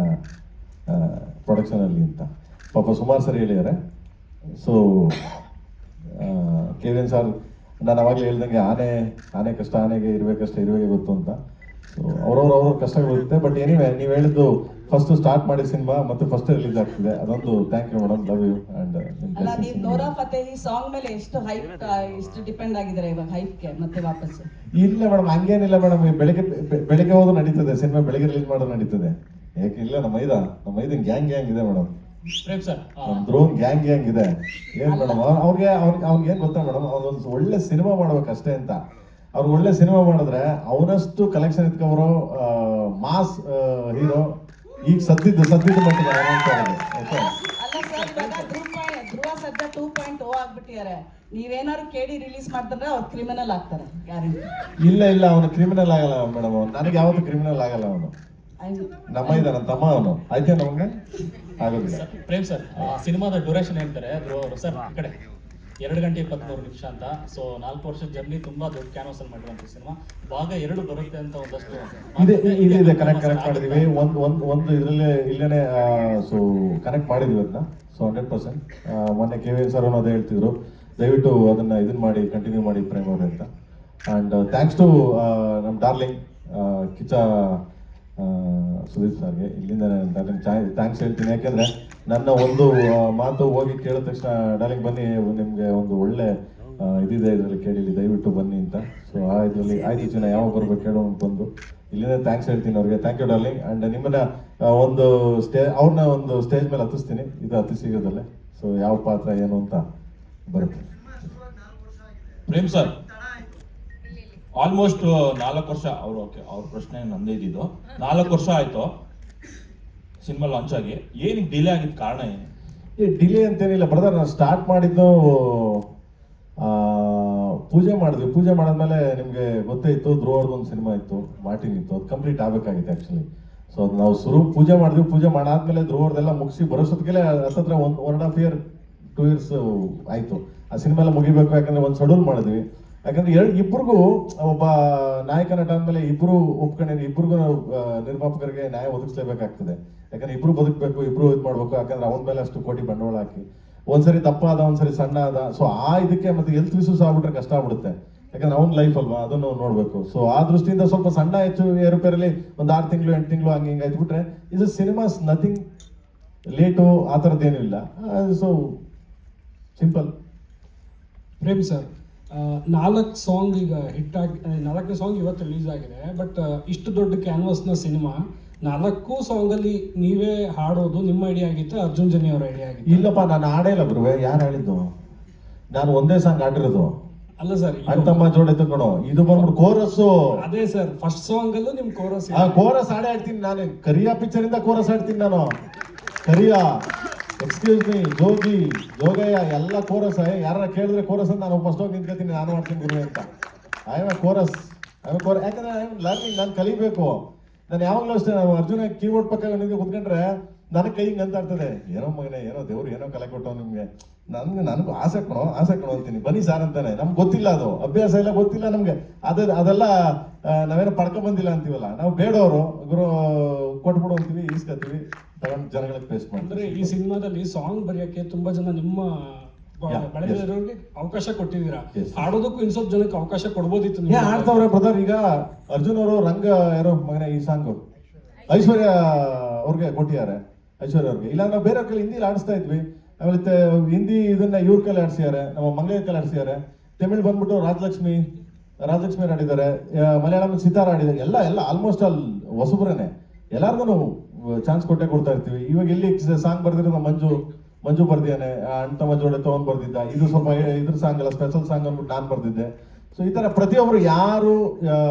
ಪ್ರೊಡಕ್ಷನ್ ಅಲ್ಲಿ ಅಂತ ಪಾಪ ಸುಮಾರು ಸರಿ ಹೇಳಿದ್ದಾರೆ. ಸೊ KVN ಸರ್, ನಾನು ಅವಾಗಲೇ ಹೇಳ್ದಂಗೆ ಆನೆ ಕಷ್ಟ ಆನೆಗೆ ಇರುವೆಗೆ ಗೊತ್ತು ಅಂತ. ಸೊ ಅವ್ರವ್ರ ಕಷ್ಟಗಳಿರುತ್ತೆ. ಬಟ್ ಎನಿವೆ, ನೀವು ಹೇಳಿದ್ದು ಫಸ್ಟ್ ಸ್ಟಾರ್ಟ್ ಮಾಡಿ ಸಿನಿಮಾ ಮತ್ತೆ ಫಸ್ಟ್ ರಿಲೀಸ್ ಆಗ್ತಿದೆ, ಅದೊಂದು thank you madam, love you. And ಅಲ್ಲ, ನೀವು ನೋರಾ ಫತೇಹಿ ಸಾಂಗ್ ಮೇಲೆ ಎಷ್ಟು ಹೈಪ್, ಎಷ್ಟು ಡಿಪೆಂಡ್ ಆಗಿದ್ದಾರೆ ಇವಾಗ ಹೈಪ್ಗೆ ಮತ್ತೆ ವಾಪಸ್? ಇಲ್ಲ ಮೇಡಮ್, ಹಂಗೇನಿಲ್ಲ ಮೇಡಮ್. ಬೆಳಿಗ್ಗೆ ಹೋದ್ರು ನಡೀತದೆ, ಸಿನಿಮಾ ಬೆಳಿಗ್ಗೆ ರಿಲೀಸ್ ಮಾಡೋದು ನಡೀತದೆ. ಯಾಕೆ ಇಲ್ಲ, ನಮ್ಮ ಐದು ಗ್ಯಾಂಗ್ ಇದೆ ಮೇಡಮ್, ಡ್ರೋನ್ ಗ್ಯಾಂಗ್ ಇದೆ. ಏನ್ ಮೇಡಮ್, ಅವ್ರಿಗೆ ಏನ್ ಗೊತ್ತಾ ಮೇಡಮ್, ಅವ್ರೊಂದು ಒಳ್ಳೆ ಸಿನಿಮಾ ಮಾಡ್ಬೇಕಷ್ಟೇ ಅಂತ. ಅವ್ರು ಒಳ್ಳೆ ಸಿನಿಮಾ ಮಾಡಿದ್ರೆ ಅವನಷ್ಟು ಕಲೆಕ್ಷನ್ ಇಟ್ಕೊಂಡ್ರು ಮಾಸ್ ಹೀರೋ ಈಗ ಸದ್ದಿದ್ದು ಮಟ್ಟಿಗೆ. ಅಲ್ಲ ಸರ್, ಇವಾಗ ಧ್ರುವ ಸದ್ಯ 2.0 ಆಗ್ಬಿಟ್ಟಿದ್ದಾರೆ. ನೀವೇನಾದ್ರು KD ರಿಲೀಸ್ ಮಾಡ್ತಾರೆ ಅವ್ರು ಕ್ರಿಮಿನಲ್ ಆಗ್ತಾರೆ ಗ್ಯಾರಂಟಿ. ಇಲ್ಲ ಅವನು ಕ್ರಿಮಿನಲ್ ಆಗಲ್ಲ ಮೇಡಮ್, ನನಗೆ ಯಾವತ್ತೂ ಕ್ರಿಮಿನಲ್ ಆಗಲ್ಲ ಅವನು. ನನ್ನ ತಮ್ಮ ಅವನು, ಆಯ್ತಾ ನಮಗೆ ಆಗೋದಿಲ್ಲ. ಪ್ರೇಮ್ ಸರ್, ಸಿನಿಮಾದ ಡ್ಯೂರೇಷನ್ ಹೇಳ್ತಾರೆ ಸರ್ ಈ ಕಡೆ 2 ಗಂಟೆ 23 ನಿಮಿಷ ಅಂತ. ಸೊ 4 ವರ್ಷದ ಜರ್ನಿ, ತುಂಬಾ ದೊಡ್ಡ ಕ್ಯಾನ್ವಾಸ್ ಅಲ್ಲಿ ಮಾಡಿರುವಂತ ಸಿನಿಮಾ. ಭಾಗ 2 ಬರುತ್ತೆ ಅಂತ ಒಂದಷ್ಟು ಇದೆ ಕನೆಕ್ಟ್ ಮಾಡಿದೀವಿ. ಒಂದು ಇಲ್ಲೇನೆ ಸೊ ಕನೆಕ್ಟ್ ಮಾಡಿದೀವಿ ಅದನ್ನ. ಸೊ 100% ಮೊನ್ನೆ KVN ಸರ್ ಅದೇ ಹೇಳ್ತಿದ್ರು, ದಯವಿಟ್ಟು ಅದನ್ನ ಇದನ್ನ ಮಾಡಿ ಕಂಟಿನ್ಯೂ ಮಾಡಿ ಪ್ರೇಮ್ ಅವ್ರೆ ಅಂತ. ಅಂಡ್ ಥ್ಯಾಂಕ್ಸ್ ಟು ನಮ್ಮ ಡಾರ್ಲಿಂಗ್ ಕಿಚ್ಚ ಸುದೀಪ್ ಸರ್ಗೆ ಇಲ್ಲಿಂದ ಥ್ಯಾಂಕ್ಸ್ ಹೇಳ್ತೀನಿ. ಯಾಕೆಂದ್ರೆ ನನ್ನ ಒಂದು ಮಾತು ಹೋಗಿ ಕೇಳಿದ ತಕ್ಷಣ ಡಾರ್ಲಿಂಗ್ ಬನ್ನಿ, ನಿಮ್ಗೆ ಒಂದು ಒಳ್ಳೆ ಇದಿದೆ ಇದರಲ್ಲಿ KDಲಿ, ದಯವಿಟ್ಟು ಬನ್ನಿ ಅಂತ. ಸೊ ಇದರಲ್ಲಿ ಆಯ್ತು ಜನ ಯಾವಾಗ ಬರ್ಬೇಕು ಹೇಳೋ ಬಂದು ಇಲ್ಲಿಂದ ಥ್ಯಾಂಕ್ಸ್ ಹೇಳ್ತೀನಿ ಅವ್ರಿಗೆ. Thank you darling. ಅಂಡ್ ನಿಮ್ಮನ್ನ ಒಂದು ಅವ್ರನ್ನ ಒಂದು ಸ್ಟೇಜ್ ಮೇಲೆ ಹತ್ತಿಸ್ತೀನಿ, ಇದು ಹತ್ತಿಸಿಗೋದಲ್ಲೇ. ಸೊ ಯಾವ ಪಾತ್ರ ಏನು ಅಂತ ಬರುತ್ತೆ. ಪ್ರೇಮ್ ಸರ್, ಆಲ್ಮೋಸ್ಟ್ 4 ವರ್ಷ ಅವ್ರ ಪ್ರಶ್ನೆ ನಂದೇ ಇದ್ದಿದ್ದು 4 ವರ್ಷ ಆಯ್ತು ಸಿನಿಮಾ ಲಾಂಚ್ ಆಗಿ. ಏನಕ್ಕೆ ಡಿಲೇ ಆಗಿದ್ದ ಕಾರಣ ಏನು? ಡಿಲೇ ಅಂತೇನಿಲ್ಲ ಬ್ರದರ್, ನಾನು ಸ್ಟಾರ್ಟ್ ಮಾಡಿದ್ದು ಪೂಜೆ ಮಾಡಿದ್ವಿ. ಪೂಜೆ ಮಾಡಿದ್ಮೇಲೆ ನಿಮಗೆ ಗೊತ್ತೇ ಇತ್ತು, ಧ್ರುವರ್ದು ಒಂದು ಸಿನಿಮಾ ಇತ್ತು, ಮಾರ್ಟಿನ್ ಇತ್ತು, ಅದು ಕಂಪ್ಲೀಟ್ ಆಗಬೇಕಾಗಿತ್ತು ಆ್ಯಕ್ಚುಲಿ. ಸೊ ಅದು ನಾವು ಪೂಜೆ ಮಾಡಿದ್ವಿ. ಪೂಜೆ ಮಾಡಾದ್ಮೇಲೆ ಧ್ರುವರ್ದೆಲ್ಲ ಮುಗಿಸಿ ಬರೋಷ್ಟೊತ್ತಿಗೆ ಹತ್ತತ್ರ 1.5 year 2 years ಆಯಿತು. ಆ ಸಿನಿಮಾ ಎಲ್ಲ ಮುಗಿಬೇಕು, ಯಾಕಂದರೆ ಒಂದು ಶೆಡ್ಯೂಲ್ ಮಾಡಿದ್ವಿ. ಯಾಕಂದ್ರೆ ಇಬ್ಬರಿಗೂ ಒಬ್ಬ ನಾಯಕ ನಟ ಅಂದಮೇಲೆ ಇಬ್ಬರು ಒಪ್ಕೊಂಡಿದ್ದು, ಇಬ್ಬರಿಗೂ ನಿರ್ಮಾಪಕರಿಗೆ ನ್ಯಾಯ ಒದಗಿಸ್ಲೇಬೇಕಾಗ್ತದೆ. ಯಾಕಂದ್ರೆ ಇಬ್ರು ಬದುಕಬೇಕು, ಇಬ್ರು ಇದು ಮಾಡ್ಬೇಕು. ಯಾಕಂದ್ರೆ ಅವನ ಮೇಲೆ ಅಷ್ಟು ಕೋಟಿ ಬಂಡವಾಳ ಹಾಕಿ ಒಂದ್ಸರಿ ದಪ್ಪ ಆದ, ಒಂದ್ಸರಿ ಸಣ್ಣ ಆದ. ಸೊ ಆ ಇದಕ್ಕೆ ಮತ್ತೆ ಹೆಲ್ತ್ ಇಶ್ಯೂಸ್ ಆಗ್ಬಿಟ್ರೆ ಕಷ್ಟ ಆಗ್ಬಿಡುತ್ತೆ. ಯಾಕಂದ್ರೆ ಅವ್ನ ಲೈಫ್ ಅಲ್ವಾ, ಅದನ್ನು ನೋಡ್ಬೇಕು. ಸೊ ಆ ದೃಷ್ಟಿಯಿಂದ ಸ್ವಲ್ಪ ಸಣ್ಣ ಹೆಚ್ಚು ಏರುಪೇರಲ್ಲಿ ಒಂದು 6 ತಿಂಗಳು 8 ತಿಂಗಳು ಹಂಗೆ ಹಿಂಗೆ ಆಯ್ತುಬಿಟ್ರೆ ಇದು ಸಿನಿಮಾಸ್ ನಥಿಂಗ್ ಲೇಟು ಆ ಥರದ್ದೇನೂ ಇಲ್ಲ. So simple. Prem sir, 4 song ಈಗ ಹಿಟ್ ಆಗಿ 4ನೇ ಸಾಂಗ್ ಇವತ್ತು ರಿಲೀಸ್ ಆಗಿದೆ. ಬಟ್ ಇಷ್ಟು ದೊಡ್ಡ ಕ್ಯಾನ್ವಾಸ್ನ ಸಿನಿಮಾ 4 ಸಾಂಗಲ್ಲಿ ನೀವೇ ಹಾಡೋದು ನಿಮ್ಮ ಐಡಿಯಾ ಆಗಿತ್ತು, ಅರ್ಜುನ್ ಜನಿ ಅವರ ಐಡಿಯಾ ಆಗಿತ್ತು? ಇಲ್ಲಪ್ಪ, ನಾನು ಹಾಡೇ ಇಲ್ಲ ಗುರುವೆ. ಯಾರು ಹೇಳಿದ್ದು? ನಾನು ಒಂದೇ ಸಾಂಗ್ ಹಾಡಿರೋದು. ಅಲ್ಲ ಸರ್, ಅಣ್ಣತಮ್ಮ ಜೋಡಿ ತಗೊಂಡು ಇದು ಬಂದ್ಬಿಟ್ಟು ಕೋರಸ್. ಅದೇ ಸರ್, ಫಸ್ಟ್ ಸಾಂಗ್ ಅಲ್ಲೂ ನಿಮ್ ಕೋರಸ್. ಕೋರಸ್ ಹಾಡೇ ಹಾಡ್ತೀನಿ ನಾನು. ಕರಿಯಾ ಪಿಕ್ಚರ್ ಇಂದ ಕೋರಸ್ ಹಾಡ್ತೀನಿ ನಾನು. ಕರಿಯಾ, ಎಕ್ಸ್ಕ್ಯೂಸ್ ಮೀ, ಜೋಗಿ, ಜೋಗಯ್ಯ ಎಲ್ಲ ಕೋರಸ್. ಯಾರ ಕೇಳಿದ್ರೆ ಕೋರಸ್ ಅಂತ ನಾನು ಫಸ್ಟ್ ಹೋಗಿ ನಿಂತ್ಕೊತೀನಿ, ನಾನು ಮಾಡ್ತೀನಿ ಗುರುವೆ ಅಂತ. I am chorus. ಯಾಕಂದ್ರೆ ಐ ಆಮ್ ಲರ್ನಿಂಗ್, ನಾನು ಕಲಿಬೇಕು. ನಾನು ಯಾವಾಗಲೂ ಅಷ್ಟೇ, ನಾವು ಅರ್ಜುನ ಕೀಬೋರ್ಡ್ ಪಕ್ಕ ನಿಂಗೆ ಕುತ್ಕೊಂಡ್ರೆ ನನಗೆ ಕೈ ಹಿಂಗೆ ಅಂತ ಇರ್ತದೆ, ಏನೋ ಮಗನೇ, ಏನೋ ದೇವ್ರು ಏನೋ ಕಲೆ ಕೊಟ್ಟವ್ ನಿಮಗೆ. ನನಗೂ ಆಸೆ ಕೊಡೋ ಅಂತೀನಿ. ಬನ್ನಿ ಸಾರ್ ಅಂತಾನೆ. ನಮ್ಗೆ ಗೊತ್ತಿಲ್ಲ, ಅದು ಅಭ್ಯಾಸ ಎಲ್ಲ ಗೊತ್ತಿಲ್ಲ ನಮ್ಗೆ. ಅದೆಲ್ಲ ನಾವೇನೋ ಪಡ್ಕೊಂಬಂದಿಲ್ಲ ಅಂತೀವಲ್ಲ, ನಾವು ಬೇಡವರು ಗುರು ಕೊಟ್ಬಿಡು ಅಂತೀವಿ, ಈಸ್ಕೊತೀವಿ, ತಗೊಂಡು ಜನಗಳಿಗೆ ಫೇಸ್ ಮಾಡ್ತೀವಿ. ಅಂದ್ರೆ ಈ ಸಿನಿಮಾದಲ್ಲಿ ಸಾಂಗ್ ಬರೆಯಕ್ಕೆ ತುಂಬಾ ಜನ ನಿಮ್ಮ ಬೆಳೆದಿರೋರಿಗೆ ಅವಕಾಶ ಕೊಟ್ಟಿದ್ದೀರಾ. ಹಾಡೋದಕ್ಕೂ ಇನ್ ಸ್ವಲ್ಪ ಜನಕ್ಕೆ ಅವಕಾಶ ಕೊಡ್ಬೋದಿತ್ತು. ಆಡ್ತಾವ್ರೆ ಬ್ರದರ್. ಈಗ ಅರ್ಜುನ್ ಅವರು ರಂಗ ಯಾರೋ ಮಗನೇ ಈ ಸಾಂಗು ಐಶ್ವರ್ಯ ಅವ್ರಿಗೆ ಕೊಟ್ಟಿದ್ದಾರೆ. ಐಶ್ವರ್ಯ ಅವ್ರಿಗೆ ಇಲ್ಲ, ನಾವು ಬೇರೆ ಕೈಲಿ ಹಿಂದಿಲಿ ಆಡಿಸ್ತಾ ಇದ್ವಿ. ಆಮೇಲೆ ಹಿಂದಿ ಇದನ್ನ ಇವ್ರ ಕೈಲಿ ಆಡಿಸಿದ್ದಾರೆ, ನಮ್ಮ ಮಂಗಳೂರು ಕೈಲಿ ಆಡಿಸಿದ್ದಾರೆ. ತಮಿಳ್ ಬಂದ್ಬಿಟ್ಟು ರಾಜಲಕ್ಷ್ಮಿ ಆಡಿದ್ದಾರೆ. ಮಲಯಾಳಂ ಸಿತಾರ ಆಡಿದ್ದಾರೆ. ಎಲ್ಲ ಆಲ್ಮೋಸ್ಟ್ ಆಲ್ ಹೊಸಬ್ರೇನೆ. ಎಲ್ಲಾರ್ಗು ಚಾನ್ಸ್ ಕೊಡ್ತಾ ಇರ್ತೀವಿ. ಇವಾಗ ಇಲ್ಲಿ ಸಾಂಗ್ ಬರ್ದಿರೋದು ಮಂಜು ಬರ್ದಿದ್ದಾನೆ, ಅಣ್ತಮ್ಮ ಜೋಡೆ ತಗೊಂಡ್ ಬರ್ದಿದ್ದ. ಇದು ಸ್ವಲ್ಪ ಇದ್ರ ಸಾಂಗ್ ಅಲ್ಲ, ಸ್ಪೆಷಲ್ ಸಾಂಗ್ ಅಂದ್ಬಿಟ್ಟು ನಾನು ಬರ್ದಿದ್ದೆ. ಸೊ ಈ ತರ ಪ್ರತಿಯೊಬ್ರು ಯಾರು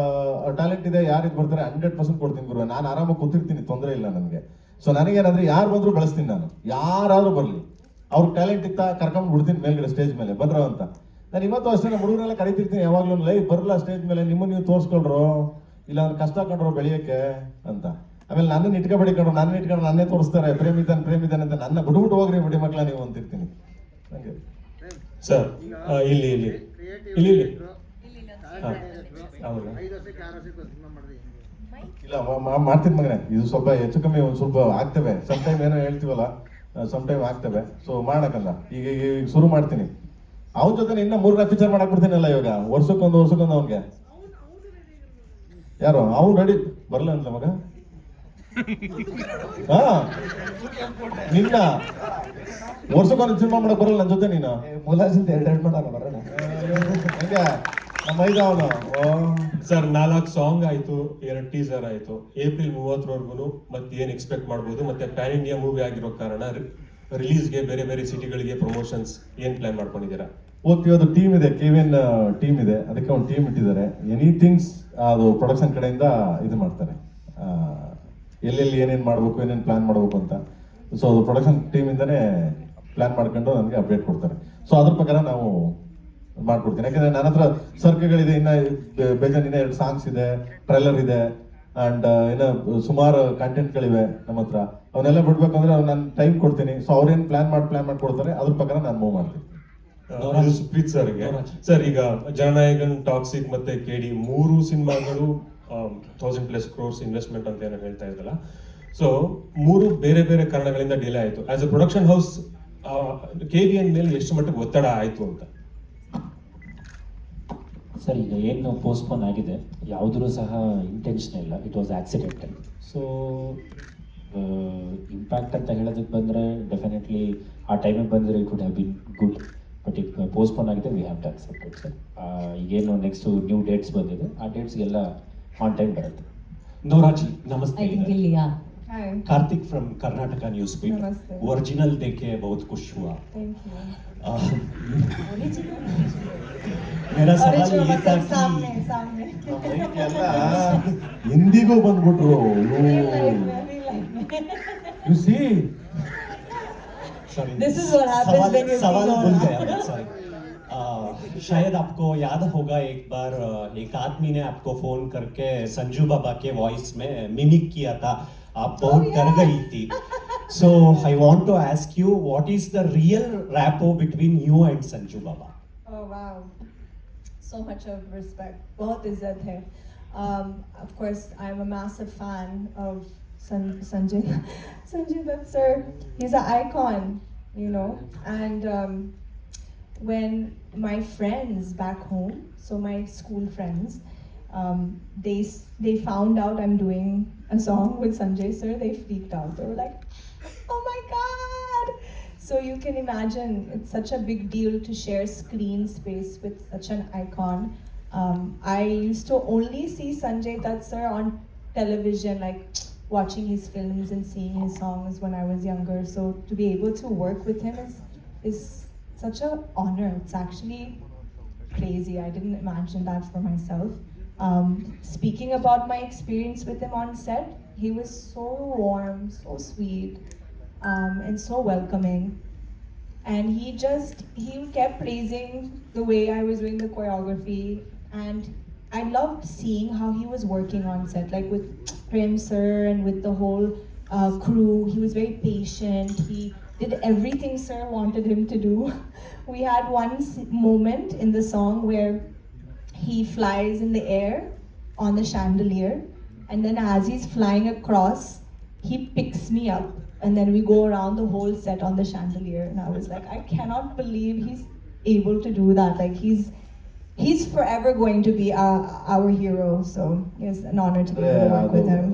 ಟ್ಯಾಲೆಂಟ್ ಇದೆ, ಯಾರು ಇದು ಬರ್ತಾರೆ 100% ಕೊಡ್ತೀನಿ ಗುರು. ನಾನು ಆರಾಮಾಗಿ ಕೂತಿರ್ತೀನಿ, ತೊಂದರೆ ಇಲ್ಲ ನನಗೆ. ಸೊ ನನಗೇನಾದ್ರೆ ಯಾರು ಬಂದ್ರು ಬೆಳೆಸ್ತೀನಿ ನಾನು. ಯಾರಾದ್ರೂ ಬರ್ಲಿ, ಅವ್ರಿಗೆ ಟ್ಯಾಲೆಂಟ್ ಇತ್ತ ಕರ್ಕೊಂಡ್ ಬಿಡ್ತೀನಿ ಮೇಲ್ಗಡೆ ಸ್ಟೇಜ್ ಮೇಲೆ ಬಂದ್ರ ಅಂತ. ನಾನು ಇವತ್ತು ಅಷ್ಟೇ ನಮ್ಮ ಹುಡುಗರೆಲ್ಲ ಕರಿತಿರ್ತೀನಿ ಯಾವಾಗ್ಲೂ, ಲೈವ್ ಬರಲ್ಲ ಸ್ಟೇಜ್ ಮೇಲೆ, ನಿಮ್ಮನ್ನು ನೀವು ತೋರಿಸ್ಕೊಳ್ರು, ಇಲ್ಲ ಅವ್ರು ಕಷ್ಟ ಕಂಡ್ರು ಬೆಳೆಯಕ್ಕೆ ಅಂತ. ಆಮೇಲೆ ನನ್ನನ್ನು ಇಟ್ಕೊಂಡ್ರು ನನ್ನೇ ತೋರಿಸ್ತಾರೆ, ಪ್ರೇಮಿದ್ದಾನೆ ಅಂತ. ನನ್ನ ಬಿಡ್ಬಿಟ್ಟು ಹೋಗ್ರಿ ಬಿಡಿ ಮಕ್ಕಳ ನೀವು ಅಂತಿರ್ತೀನಿ. ಹಂಗೆ ಸರ್ ಇಲ್ಲಿ ಇಲ್ಲ ಮಾಡ್ತೀನಿ ಮಗನೇ. ಇದು ಸ್ವಲ್ಪ ಹೆಚ್ಚು ಕಮ್ಮಿ ಒಂದು ಸ್ವಲ್ಪ ಆಗ್ತವೆ. ಸಮ್ ಟೈಮ್ ಏನೋ ಹೇಳ್ತೀವಲ್ಲ, ಸಮ್ ಟೈಮ್ ಆಗ್ತವೆ. ಸೊ ಮಾಡಕ್ಕಲ್ಲ, ಈಗ ಶುರು ಮಾಡ್ತೀನಿ. ಅವನ ಜೊತೆ ಇನ್ನ 3-4 ಪಿಕ್ಚರ್ ಮಾಡಕ್ ಬಿಡ್ತೀನಲ್ಲ ಇವಾಗ. ವರ್ಷಕ್ಕೊಂದು ಅವನ್ಗೆ. ಯಾರು ಅವ್ನು ರೆಡಿ ಬರಲ್ಲ ಅಂತ ಮಗ. ಹಾ, ನಿನ್ನ ವರ್ಷಕ್ಕೊಂದು ಸಿನಿಮಾ ಮಾಡಕ್ ಬರಲ್ಲ ನನ್ನ ಜೊತೆ ನೀನು. ಮುಲಾಜಿಂದ 2 ಮಾಡೋಣ ಬರೋಣ. ಹಂಗೆ ನಮ್ಮ ಐದ ಅವನು. ಸರ್ 4 ಸಾಂಗ್ ಆಯ್ತು, 2 ಟೀಸರ್ ಆಯ್ತು. ಏಪ್ರಿಲ್ 30ರವರೆಗೂ ಮತ್ತೆ ಏನ್ ಎಕ್ಸ್ಪೆಕ್ಟ್ ಮಾಡ್ಬೋದು? ಮತ್ತೆ ಪ್ಯಾನ್ ಇಂಡಿಯಾ ಮೂವಿ ಆಗಿರೋ ಕಾರಣ ರಿಲೀಸ್ಗೆ ಬೇರೆ ಸಿಟಿಗಳಿಗೆ ಪ್ರಮೋಷನ್ಸ್ ಏನ್ ಪ್ಲಾನ್ ಮಾಡ್ಕೊಂಡಿದ್ದೀರಾ? ಇವತ್ತು ಟೀಮ್ ಇದೆ, KVN ಟೀಮ್ ಇದೆ. ಅದಕ್ಕೆ ಒಂದು ಟೀಮ್ ಇಟ್ಟಿದ್ದಾರೆ. ಎನಿಥಿಂಗ್ಸ್ ಅದು ಪ್ರೊಡಕ್ಷನ್ ಕಡೆಯಿಂದ ಇದು ಮಾಡ್ತಾರೆ, ಎಲ್ಲೆಲ್ಲಿ ಏನೇನು ಮಾಡಬೇಕು, ಏನೇನು ಪ್ಲಾನ್ ಮಾಡಬೇಕು ಅಂತ. ಸೊ ಅದು ಪ್ರೊಡಕ್ಷನ್ ಟೀಮಿಂದನೇ ಪ್ಲಾನ್ ಮಾಡ್ಕೊಂಡು ನನಗೆ ಅಪ್ಡೇಟ್ ಕೊಡ್ತಾರೆ. ಸೊ ಅದ್ರ ಪ್ರಕಾರ ನಾವು ಮಾಡ್ಕೊಡ್ತೀನಿ. ಯಾಕಂದ್ರೆ ನನ್ನ ಹತ್ರ ಸರ್ಕಲ್ಗಳಿದೆ, ಇನ್ನ ಬೇಜಾನ್, ಇನ್ನ 2 ಸಾಂಗ್ಸ್ ಇದೆ, ಟ್ರೈಲರ್ ಇದೆ, ಅಂಡ್ ಇನ್ನು ಸುಮಾರು ಕಂಟೆಂಟ್ಗಳಿವೆ ನಮ್ಮ ಹತ್ರ. ಅವನ್ನೆಲ್ಲ ಬಿಡ್ಬೇಕಂದ್ರೆ ನಾನು ಟೈಮ್ ಕೊಡ್ತೀನಿ. ಸೊ ಅವ್ರೇನು ಪ್ಲಾನ್ ಮಾಡ್ಕೊಡ್ತಾರೆ, ಅದ್ರ ಪ್ರಕಾರ ನಾನು ಮೂವ್ ಮಾಡ್ತೀನಿ. ಸುಪ್ರೀತ್ ಸರ್ಗೆ ಸರ್, ಈಗ ಜನನಾಯಕನ್, ಟಾಕ್ಸಿಕ್ ಮತ್ತೆ KD 3 ಸಿನಿಮಾಗಳು 1000+ crores ಇನ್ವೆಸ್ಟ್ಮೆಂಟ್ ಅಂತ ಏನೋ ಹೇಳ್ತಾ ಇದ್ದಲ್ಲ. ಸೊ 3 ಬೇರೆ ಕಾರಣಗಳಿಂದ ಡಿಲೇ ಆಯಿತು. As A production house KVN ಮೇಲೆ ಎಷ್ಟು ಮಟ್ಟಿಗೆ ಒತ್ತಡ ಆಯಿತು ಅಂತ? ಸರ್, ಈಗ ಏನು ಪೋಸ್ಟ್ಪೋನ್ ಆಗಿದೆ ಯಾವುದರೂ ಸಹ ಇಂಟೆನ್ಷನ್ ಇಲ್ಲ, it was accidental. So impact ಅಂತ ಹೇಳೋದಕ್ಕೆ ಬಂದರೆ ಡೆಫಿನೆಟ್ಲಿ ಆ ಟೈಮಿಗೆ ಬಂದರೆ it would have been good. But ಈಗ ಪೋಸ್ಟ್ಪೋನ್ ಆಗಿದೆ, we have to accept it sir. ಈಗೇನು ನೆಕ್ಸ್ಟು ನ್ಯೂ ಡೇಟ್ಸ್ ಬಂದಿದೆ, ಆ ಡೇಟ್ಸ್ಗೆಲ್ಲ ಆನ್ ಟೈಮ್ ಬರುತ್ತೆ. नोराजी नमस्ते। Hi. Karthik from Karnataka news feed. नमस्ते। ओरिजिनल देखे बहुत खुश हुआ। Thank you. मेरा सवाल Original ये था मतलब कि सामने सामने ಎಲ್ಲ ಹಿಂದಿಗೂ ಬಂದ್ಬಿಟ್ರು Real life में U C sorry This is what happens when you सवाल feel भूल all- गया सॉरी शायद आपको याद होगा एक बार एक आदमी ने आपको फोन करके संजू बाबा के वॉइस में मिमिक किया था, आप बहुत डर गई थी. So I want to ask you, what is the real rapport between you and Sanju Baba? Oh wow, so much of respect. बहुत इज्जत है. Of course, I'm a massive fan of Sanjay Dutt sir. He's an icon, you know. And when my friends back home, so my school friends, they found out I'm doing a song with Sanjay sir, they freaked out. They were like, "Oh my God!" So you can imagine it's such a big deal to share screen space with such an icon. I used to only see Sanjay Dutt sir on television, like watching his films and seeing his songs when I was younger. So to be able to work with him is such an honor. It's actually crazy. I didn't imagine that for myself. Speaking about my experience with him on set, he was so warm, so sweet, and so welcoming. And he kept praising the way I was doing the choreography, and I loved seeing how he was working on set, like with Prem sir and with the whole crew. He was very patient. He did everything sir wanted him to do. We had one moment in the song where he flies in the air on the chandelier, and then as he's flying across, he picks me up, and then we go around the whole set on the chandelier. And I was like, I cannot believe he's able to do that. Like he's forever going to be our hero. So it's an honor to be able to work with him.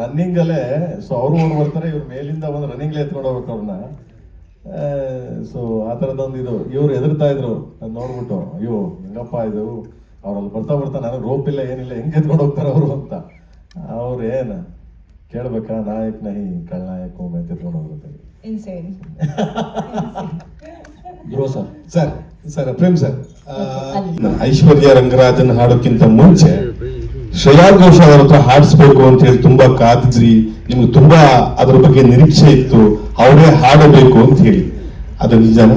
Running ಅಲ್ಲೇ so ಅವರು ಓಡ್ ಬರ್ತಾರೆ, ಇವ್ರು ಮೇಲಿಂದ ಒಂದು running ಎತ್ಕೊಂಡು ಹೋಗ್ಬೇಕು ಅವ್ರನ್ನ. ಸೊ ಆ ಥರದೊಂದು ಇದು ಇವ್ರು ಎದುರ್ತಾ ಇದ್ರು, ಅದ್ ನೋಡ್ಬಿಟ್ಟು ಅಯ್ಯೋ ಹೆಂಗಪ್ಪ ಇದು, ಅವ್ರಲ್ಲಿ ಬರ್ತಾ ನನಗೆ ರೋಪ್ ಇಲ್ಲ ಏನಿಲ್ಲ, ಹೆಂಗೆ ಎತ್ಕೊಂಡು ಹೋಗ್ತಾರೆ ಅವರು ಅಂತ. ಅವ್ರು ಏನು ಕೇಳ್ಬೇಕಾ, ನಾಯಕ್ ನಹಿ ಖಳನಾಯಕ್ ಹೋಗಿ ಅಂತ ಎತ್ಕೊಂಡು ಹೋಗ್ಬೇಕು. Insane. Bro sir sir Prem sir, Aishwarya Rangarajan ಹಾಡೋಕ್ಕಿಂತ ಮುಂಚೆ ಶ್ರೇಯಾ ಘೋಷಾಲ್ ಅವ್ರ ಹತ್ರ ಹಾಡಿಸ್ಬೇಕು ಅಂತ ಹೇಳಿ ತುಂಬಾ ಕಾದಿದ್ರಿ, ನಿಮ್ಗೆ ತುಂಬಾ ಅದ್ರ ಬಗ್ಗೆ ನಿರೀಕ್ಷೆ ಇತ್ತು, ಅವರೇ ಹಾಡಬೇಕು ಅಂತ ಹೇಳಿ, ಅದು ನಿಜಾನ?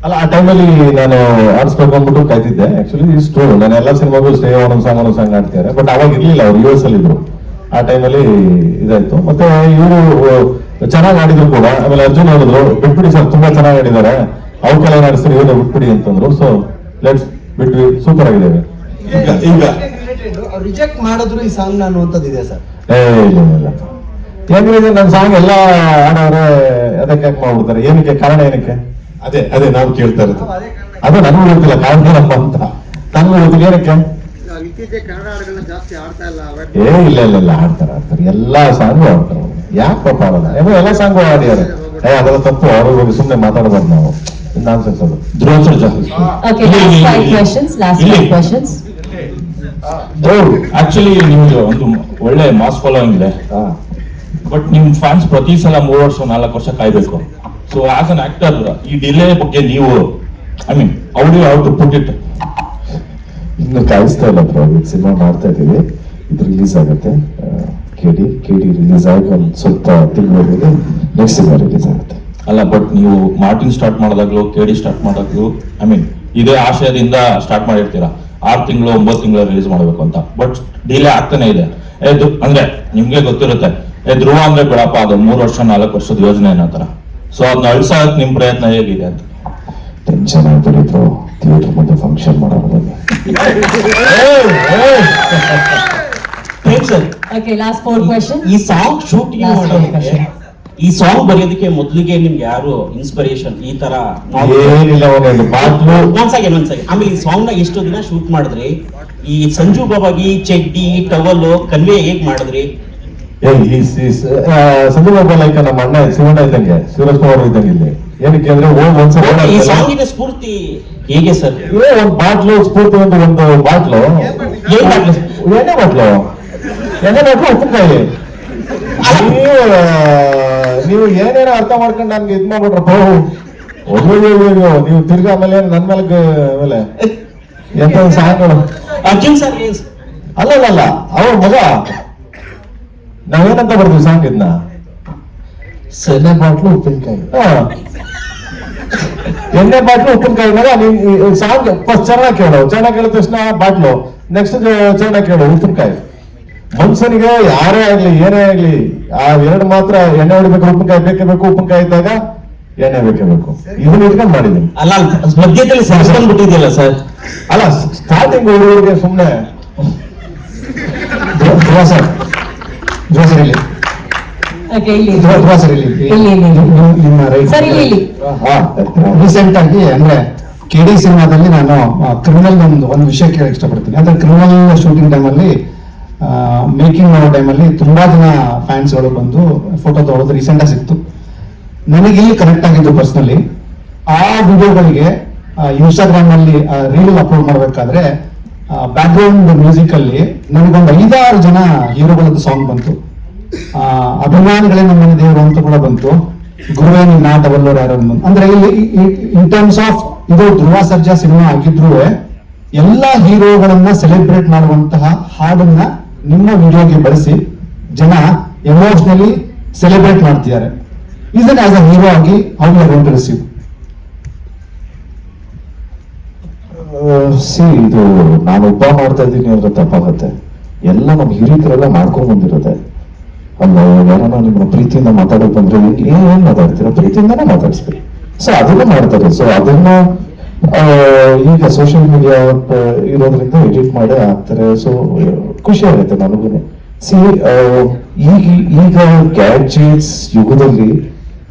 ಅಲ್ಲ, ಆ ಟೈಮಲ್ಲಿ ನಾನು ಆಡಿಸ್ಬೇಕು ಅಂದ್ಬಿಟ್ಟು ಕಾಯ್ತಿದ್ದೆ. ಆಕ್ಚುಲಿ ಇಷ್ಟು ನಾನು ಎಲ್ಲ ಸಿನಿಮಾಗೂ ಶ್ರೇಯಾ ಒಂದೊಂದು ಸಾಂಗ್ ಆಡ್ತಾರೆ, ಬಟ್ ಅವಾಗ ಇರ್ಲಿಲ್ಲ, ಅವ್ರು US ಅಲ್ಲಿ ಇದ್ರು. ಆ ಟೈಮಲ್ಲಿ ಇದಾಯ್ತು. ಮತ್ತೆ ಇವರು ಚೆನ್ನಾಗಿ ಆಡಿದ್ರು ಕೂಡ. ಆಮೇಲೆ ಅರ್ಜುನ್ ಹೇಳಿದ್ರು, ಬಿಟ್ಬಿಡಿ ಸರ್ ತುಂಬಾ ಚೆನ್ನಾಗಿ ಆಡಿದ್ದಾರೆ, ಅವಕ್ಕೆಲ್ಲ ಆಡಿಸ್ತಾರೆ, ಇವರು ಬಿಟ್ಬಿಡಿ ಅಂತಂದ್ರು. ಸೊ ಲೆಟ್ಸ್ ಬಿಟ್ವಿ, ಸೂಪರ್ ಆಗಿದ್ದೇವೆ. ಈಗ ರಿಜೆಕ್ಟ್ ಮಾಡಿದ್ರು ಈ ಸಾಂಗ್ ನಾನು ಅಂತದಿದೆ ಸರ್. ಇಲ್ಲ ಯಾಕಂದ್ರೆ ನನ್ನ ಸಾಂಗ್ ಎಲ್ಲ ಹಾಡವ್ರೆ, ಅದಕ್ಕೆ ಯಾಕೆ ಮಾಡ್ಬಿಡ್ತಾರೆ, ಏನಕ್ಕೆ, ಕಾರಣ ಏನಕ್ಕೆ? ಅದೇ ನಾವು ಕೇಳ್ತಾ ಇರೋದು. ಅದು ನನಗೂ ಗೊತ್ತಿಲ್ಲ ಕಾರಣ ಏನಪ್ಪ ಅಂತ, ನನಗೂ ಗೊತ್ತಿಲ್ಲ ಏನಕ್ಕೆ. ಇತ್ತೀಚೆಗೆ ಕನ್ನಡ ಹಾಡುಗಳನ್ನ ಜಾಸ್ತಿ ಆಡ್ತಾ ಇಲ್ಲ. ಇಲ್ಲ ಆಡ್ತಾರೆ, ಎಲ್ಲಾ ಸಾಂಗು ಆಡ್ತಾರೆ. ಯಾಕೆ ಪಾಪ ಆಡಲ್ಲ, ಎಲ್ಲ ಸಾಂಗು ಆಡಿದ್ದಾರೆ. ಅದೆಲ್ಲ ತಪ್ಪು, ಅವ್ರ ಸುಮ್ಮನೆ ಮಾತಾಡಬಾರ್ದು ನಾವು, ನಾನ್ಸೆನ್ಸ್ ಅದು. Okay, last 5 questions. ಆಕ್ಚುಲಿ ನಿಮ್ಗೆ ಒಂದು ಒಳ್ಳೆ ಮಾಸ್ ಫಾಲೋಯಿಂಗ್ ಇದೆ, ಬಟ್ ನಿಮ್ ಫ್ಯಾನ್ಸ್ ಪ್ರತಿ ಸಲ 3 ವರ್ಷ 4 ವರ್ಷ ಕಾಯ್ಬೇಕು. ಸೊ ಆಸ್ ಅನ್ ಆಕ್ಟರ್ ಈ ಡಿಲೇ ಬಗ್ಗೆ ನೀವು, I mean how do you have to put it? ಇನ್ನು ಕಾಯಿಸ್ತಾ ಇಲ್ಲ ಬ್ರೋ, ಸಿನಿಮಾ ಮಾಡ್ತಾ ಇದ್ದೀವಿ, ಇದು ರಿಲೀಸ್ ಆಗುತ್ತೆ. ಕೆಡಿ ರಿಲೀಸ್ ಆಗಿ ಒಂದು ಸ್ವಲ್ಪ ತಿಂಗಳು ನೆಕ್ಸ್ಟ್ ಸಿನಿಮಾ ರಿಲೀಸ್ ಆಗುತ್ತೆ. ಅಲ್ಲ, ಬಟ್ ನೀವು ಮಾರ್ಟಿನ್ ಸ್ಟಾರ್ಟ್ ಮಾಡಿದಾಗ್ಲೂ ಕೆಡಿ ಸ್ಟಾರ್ಟ್ ಮಾಡಿದಾಗ್ಲೂ ಐ ಮೀನ್ ಇದೇ ಆಶಯದಿಂದ ಸ್ಟಾರ್ಟ್ ಮಾಡಿರ್ತೀರಾ, 6 ತಿಂಗಳು 9 ತಿಂಗಳು ರಿಲೀಸ್ ಮಾಡಬೇಕು ಅಂತ, ಬಟ್ ಡಿಲೇ ಆಗ್ತಾನೆ ಇದೆ. ಅಂದ್ರೆ ನಿಮ್ಗೆ ಗೊತ್ತಿರುತ್ತೆ, ಧ್ರುವ ಅಂದ್ರೆ ಬಿಡಪ್ಪ, ಅದು 3 ವರ್ಷ 4 ವರ್ಷದ ಯೋಜನೆ ಅನ್ನೋ ತರ. ಸೊ ಅದನ್ನ ಅಳಿಸೋದಕ್ಕೆ ನಿಮ್ ಪ್ರಯತ್ನ ಹೇಗಿದೆ ಅಂತ? ಟೆನ್ಷನ್ ಆಗ್ಬಿಡಿ ಬ್ರೋ, ಥಿಯೇಟರ್ ಮುಂದೆ ಫಂಕ್ಷನ್ ಮಾಡೋಣ ಬನ್ನಿ. Okay, last 4 questions. ಈ ಸಾಂಗ್ ಶೂಟಿಂಗ್ Last ಮಾಡೋದಕ್ಕೆ, ಈ ಸಾಂಗ್ ಬರೆಯೋದಕ್ಕೆ ಮೊದಲಿಗೆ ನಿಮ್ಗೆ ಯಾರು ಇನ್ಸ್ಪಿರೇಷನ್? ಈ ತರ ಏನಿಲ್ಲ, ಒಂದು ಬಾಟ್ಲು ಒಂದ್ ಸೆಕೆಂಡ್ ಆಮೇಲೆ ಈ ಸಾಂಗ್ ನ ಎಷ್ಟು ದಿನ ಶೂಟ್ ಮಾಡಿದ್ರಿ? ಈ ಸಂಜು ಬಾಬಾಗಿ ಚಡ್ಡಿ ಟವಲ್ ಕನ್ವೆ ಹೇಗ್ ಮಾಡಿದ್ರಿ? ಸಂಜು ಬಾಬಾ ಲೈಕ್ ನಮ್ಮ ಅಣ್ಣ ಶಿವಣ್ಣ ಇದ್ದಂಗೆ, ಶಿವರಾಜ್ ಕುಮಾರ್ ಇದ್ದಂಗೆ ಇಲ್ಲಿ. ಏನಕ್ಕೆ ಅಂದ್ರೆ ಒಂದ್ಸಲ ಈ ಸಾಂಗಿನ ಸ್ಫೂರ್ತಿ ಹೇಗೆ ಸರ್? ಒಂದು ಬಾಟ್ಲು ಸ್ಫೂರ್ತಿ, ಒಂದು ಬಾಟ್ಲು, ಏನ್ ಮಾಡ್ಲಿ? ಎಣ್ಣೆ ಬಾಟ್ಲು ಉಪ್ಪಿನಕಾಯಿ. ನೀವು ಏನೇನೋ ಅರ್ಥ ಮಾಡ್ಕೊಂಡು ನನ್ಗೆ ಇದ್ ಮಾಡ್ಬಿಟ್ರಪ್ಪ. ಒಳ್ಳೆ ನೀವು ತಿರ್ಗಾ ಆಮೇಲೆ ನನ್ನ ಮೇಲೆ ಎಂತ ಸಾಂಗ್ಗಳು. ಅರ್ಜುನ್ ಸರ್ ಅಲ್ಲ ಅವ್ರ ಮಗ ನಾವೇನಂತ ಬರ್ತೀವಿ ಸಾಂಗ್ ಇದನ್ನ ಎಣ್ಣೆ ಬಾಟ್ಲು ಉಪ್ಪಿನಕಾಯಿ. ಎಣ್ಣೆ ಬಾಟ್ಲು ಉಪ್ಪಿನಕಾಯಿ ಮಗ. ನೀನ್ ಸಾಂಗ್ ಫಸ್ಟ್ ಚರಣ ಕೇಳು, ಚರಣ ಕೇಳಿದ ತಕ್ಷಣ ಬಾಟ್ಲು, ನೆಕ್ಸ್ಟ್ ಚರಣ ಕೇಳು ಉಪ್ಪಿನಕಾಯಿ. ಮನುಷ್ಯನಿಗೆ ಯಾರೇ ಆಗ್ಲಿ ಏನೇ ಆಗ್ಲಿ ಆ ಎರಡು ಮಾತ್ರ ಎಣ್ಣೆ ಹೊಡಿಬೇಕು, ಉಪ್ಪಿನಕಾಯಿ ಬೇಕೇ ಬೇಕು, ಉಪ್ಪಿನಕಾಯಿ ಇದ್ದಾಗ ಎಣ್ಣೆ ಬೇಕೇ ಬೇಕು. ಇದನ್ನ ಇಟ್ಕೊಂಡು ಮಾಡಿದ್ದೀನಿ. ಅಲ್ಲ ಮಧ್ಯದಲ್ಲಿ ಸೇರಿಸ್ಕೊಂಡ್ಬಿಟ್ಟಿದೆಯಲ್ಲ ಸರ್. ಅಲ್ಲ ಸ್ಟಾರ್ಟಿಂಗ್ ಹುಡುಗರಿಗೆ ಸುಮ್ಮನೆ ಸರ್ ಇಲ್ಲಿ ಓಕೆ, ಇಲ್ಲಿ ಸರ್ ಇಲ್ಲಿ ನಿಮ್ಮ ಸರ್ ಇಲ್ಲಿ ರೀಸೆಂಟ್ ಆಗಿ ಅಂದ್ರೆ KD ಸಿನಿಮಾದಲ್ಲಿ ನಾನು ಕ್ರಿಮಿನಲ್ ಒಂದು ವಿಷಯ ಕೇಳಕ್ಕೆ ಇಷ್ಟಪಡ್ತೀನಿ. ಅಂದ್ರೆ ಕ್ರಿಮಿನಲ್ ಶೂಟಿಂಗ್ ಟೈಮಲ್ಲಿ ಮೇಕಿಂಗ್ ಮಾಡೋ ಟೈಮಲ್ಲಿ ತುಂಬಾ ಜನ ಫ್ಯಾನ್ಸ್ಗಳು ಬಂದು ಫೋಟೋ ತಗೊಳ್ಳೋದು ರೀಸೆಂಟ್ ಆಗಿ ಸಿಕ್ತು. ನನಗೆ ಇಲ್ಲಿ ಕನೆಕ್ಟ್ ಆಗಿದ್ದು ಪರ್ಸನಲಿ ಆ ವಿಡಿಯೋಗಳಿಗೆ ಇನ್ಸ್ಟಾಗ್ರಾಮ್ ಅಲ್ಲಿ ರೀಲ್ ಅಪ್ಲೋಡ್ ಮಾಡಬೇಕಾದ್ರೆ ಬ್ಯಾಕ್ ಗ್ರೌಂಡ್ ಮ್ಯೂಸಿಕ್ ಅಲ್ಲಿ ನನಗೊಂದು 5-6 ಜನ ಹೀರೋಗಳದ್ದು ಸಾಂಗ್ ಬಂತು. ಅಭಿಮಾನಿಗಳೇ ನಮ್ಮನೆ ದೇವರು ಅಂತ ಕೂಡ ಬಂತು. ಗುರುವೇ ನಿನ್ನ ಡಬಲ್ ಯಾರು ಅಂದ್ರೆ ಇಲ್ಲಿ ಇನ್ ಟರ್ಮ್ಸ್ ಆಫ್ ಇದು ಧ್ರುವ ಸರ್ಜಾ ಸಿನಿಮಾ ಆಗಿದ್ರು ಎಲ್ಲಾ ಹೀರೋಗಳನ್ನ ಸೆಲೆಬ್ರೇಟ್ ಮಾಡುವಂತಹ ಹಾಡನ್ನ ನಿಮ್ಮ ವಿಡಿಯೋಗೆ ಬಳಸಿ ಜನ ಎಮೋಷನಲಿ ಸೆಲೆಬ್ರೇಟ್ ಮಾಡ್ತಿದ್ದಾರೆ. ಇದನ್ನ ಆಸ್ ಅ ಹೀರೋ ಆಗಿ how you are going to receive? ಇದು ನಾನು ಒಬ್ಬ ಮಾಡ್ತಾ ಇದ್ದೀನಿ ಅಂದ್ರೆ ತಪ್ಪಾಗತ್ತೆ. ಎಲ್ಲ ನಮ್ಮ ಹಿರಿಕರೆಲ್ಲ ಮಾಡ್ಕೊಂಡ್ ಬಂದಿರೋದೆ. ಅಲ್ಲ ಯಾರನ್ನ ನಿಮ್ಮನ್ನ ಪ್ರೀತಿಯಿಂದ ಮಾತಾಡಕ್ ಬಂದ್ರೆ ಏನ್ ಮಾತಾಡ್ತೀರಾ? ಪ್ರೀತಿಯಿಂದನೇ ಮಾತಾಡಿಸ್ಬೇಕು. ಸೊ ಅದನ್ನ ಮಾಡ್ತಾರೆ. ಸೊ ಅದನ್ನ ಈಗ ಸೋಷಿಯಲ್ ಮೀಡಿಯಾ ಇರೋದ್ರಿಂದ ಎಡಿಟ್ ಮಾಡಿ ಹಾಕ್ತಾರೆ. ಸೊ ಖುಷಿ ಆಗುತ್ತೆ ನನಗೂ. ಈಗ ಗ್ಯಾಡ್ಜೆಟ್ಸ್ ಯುಗದಲ್ಲಿ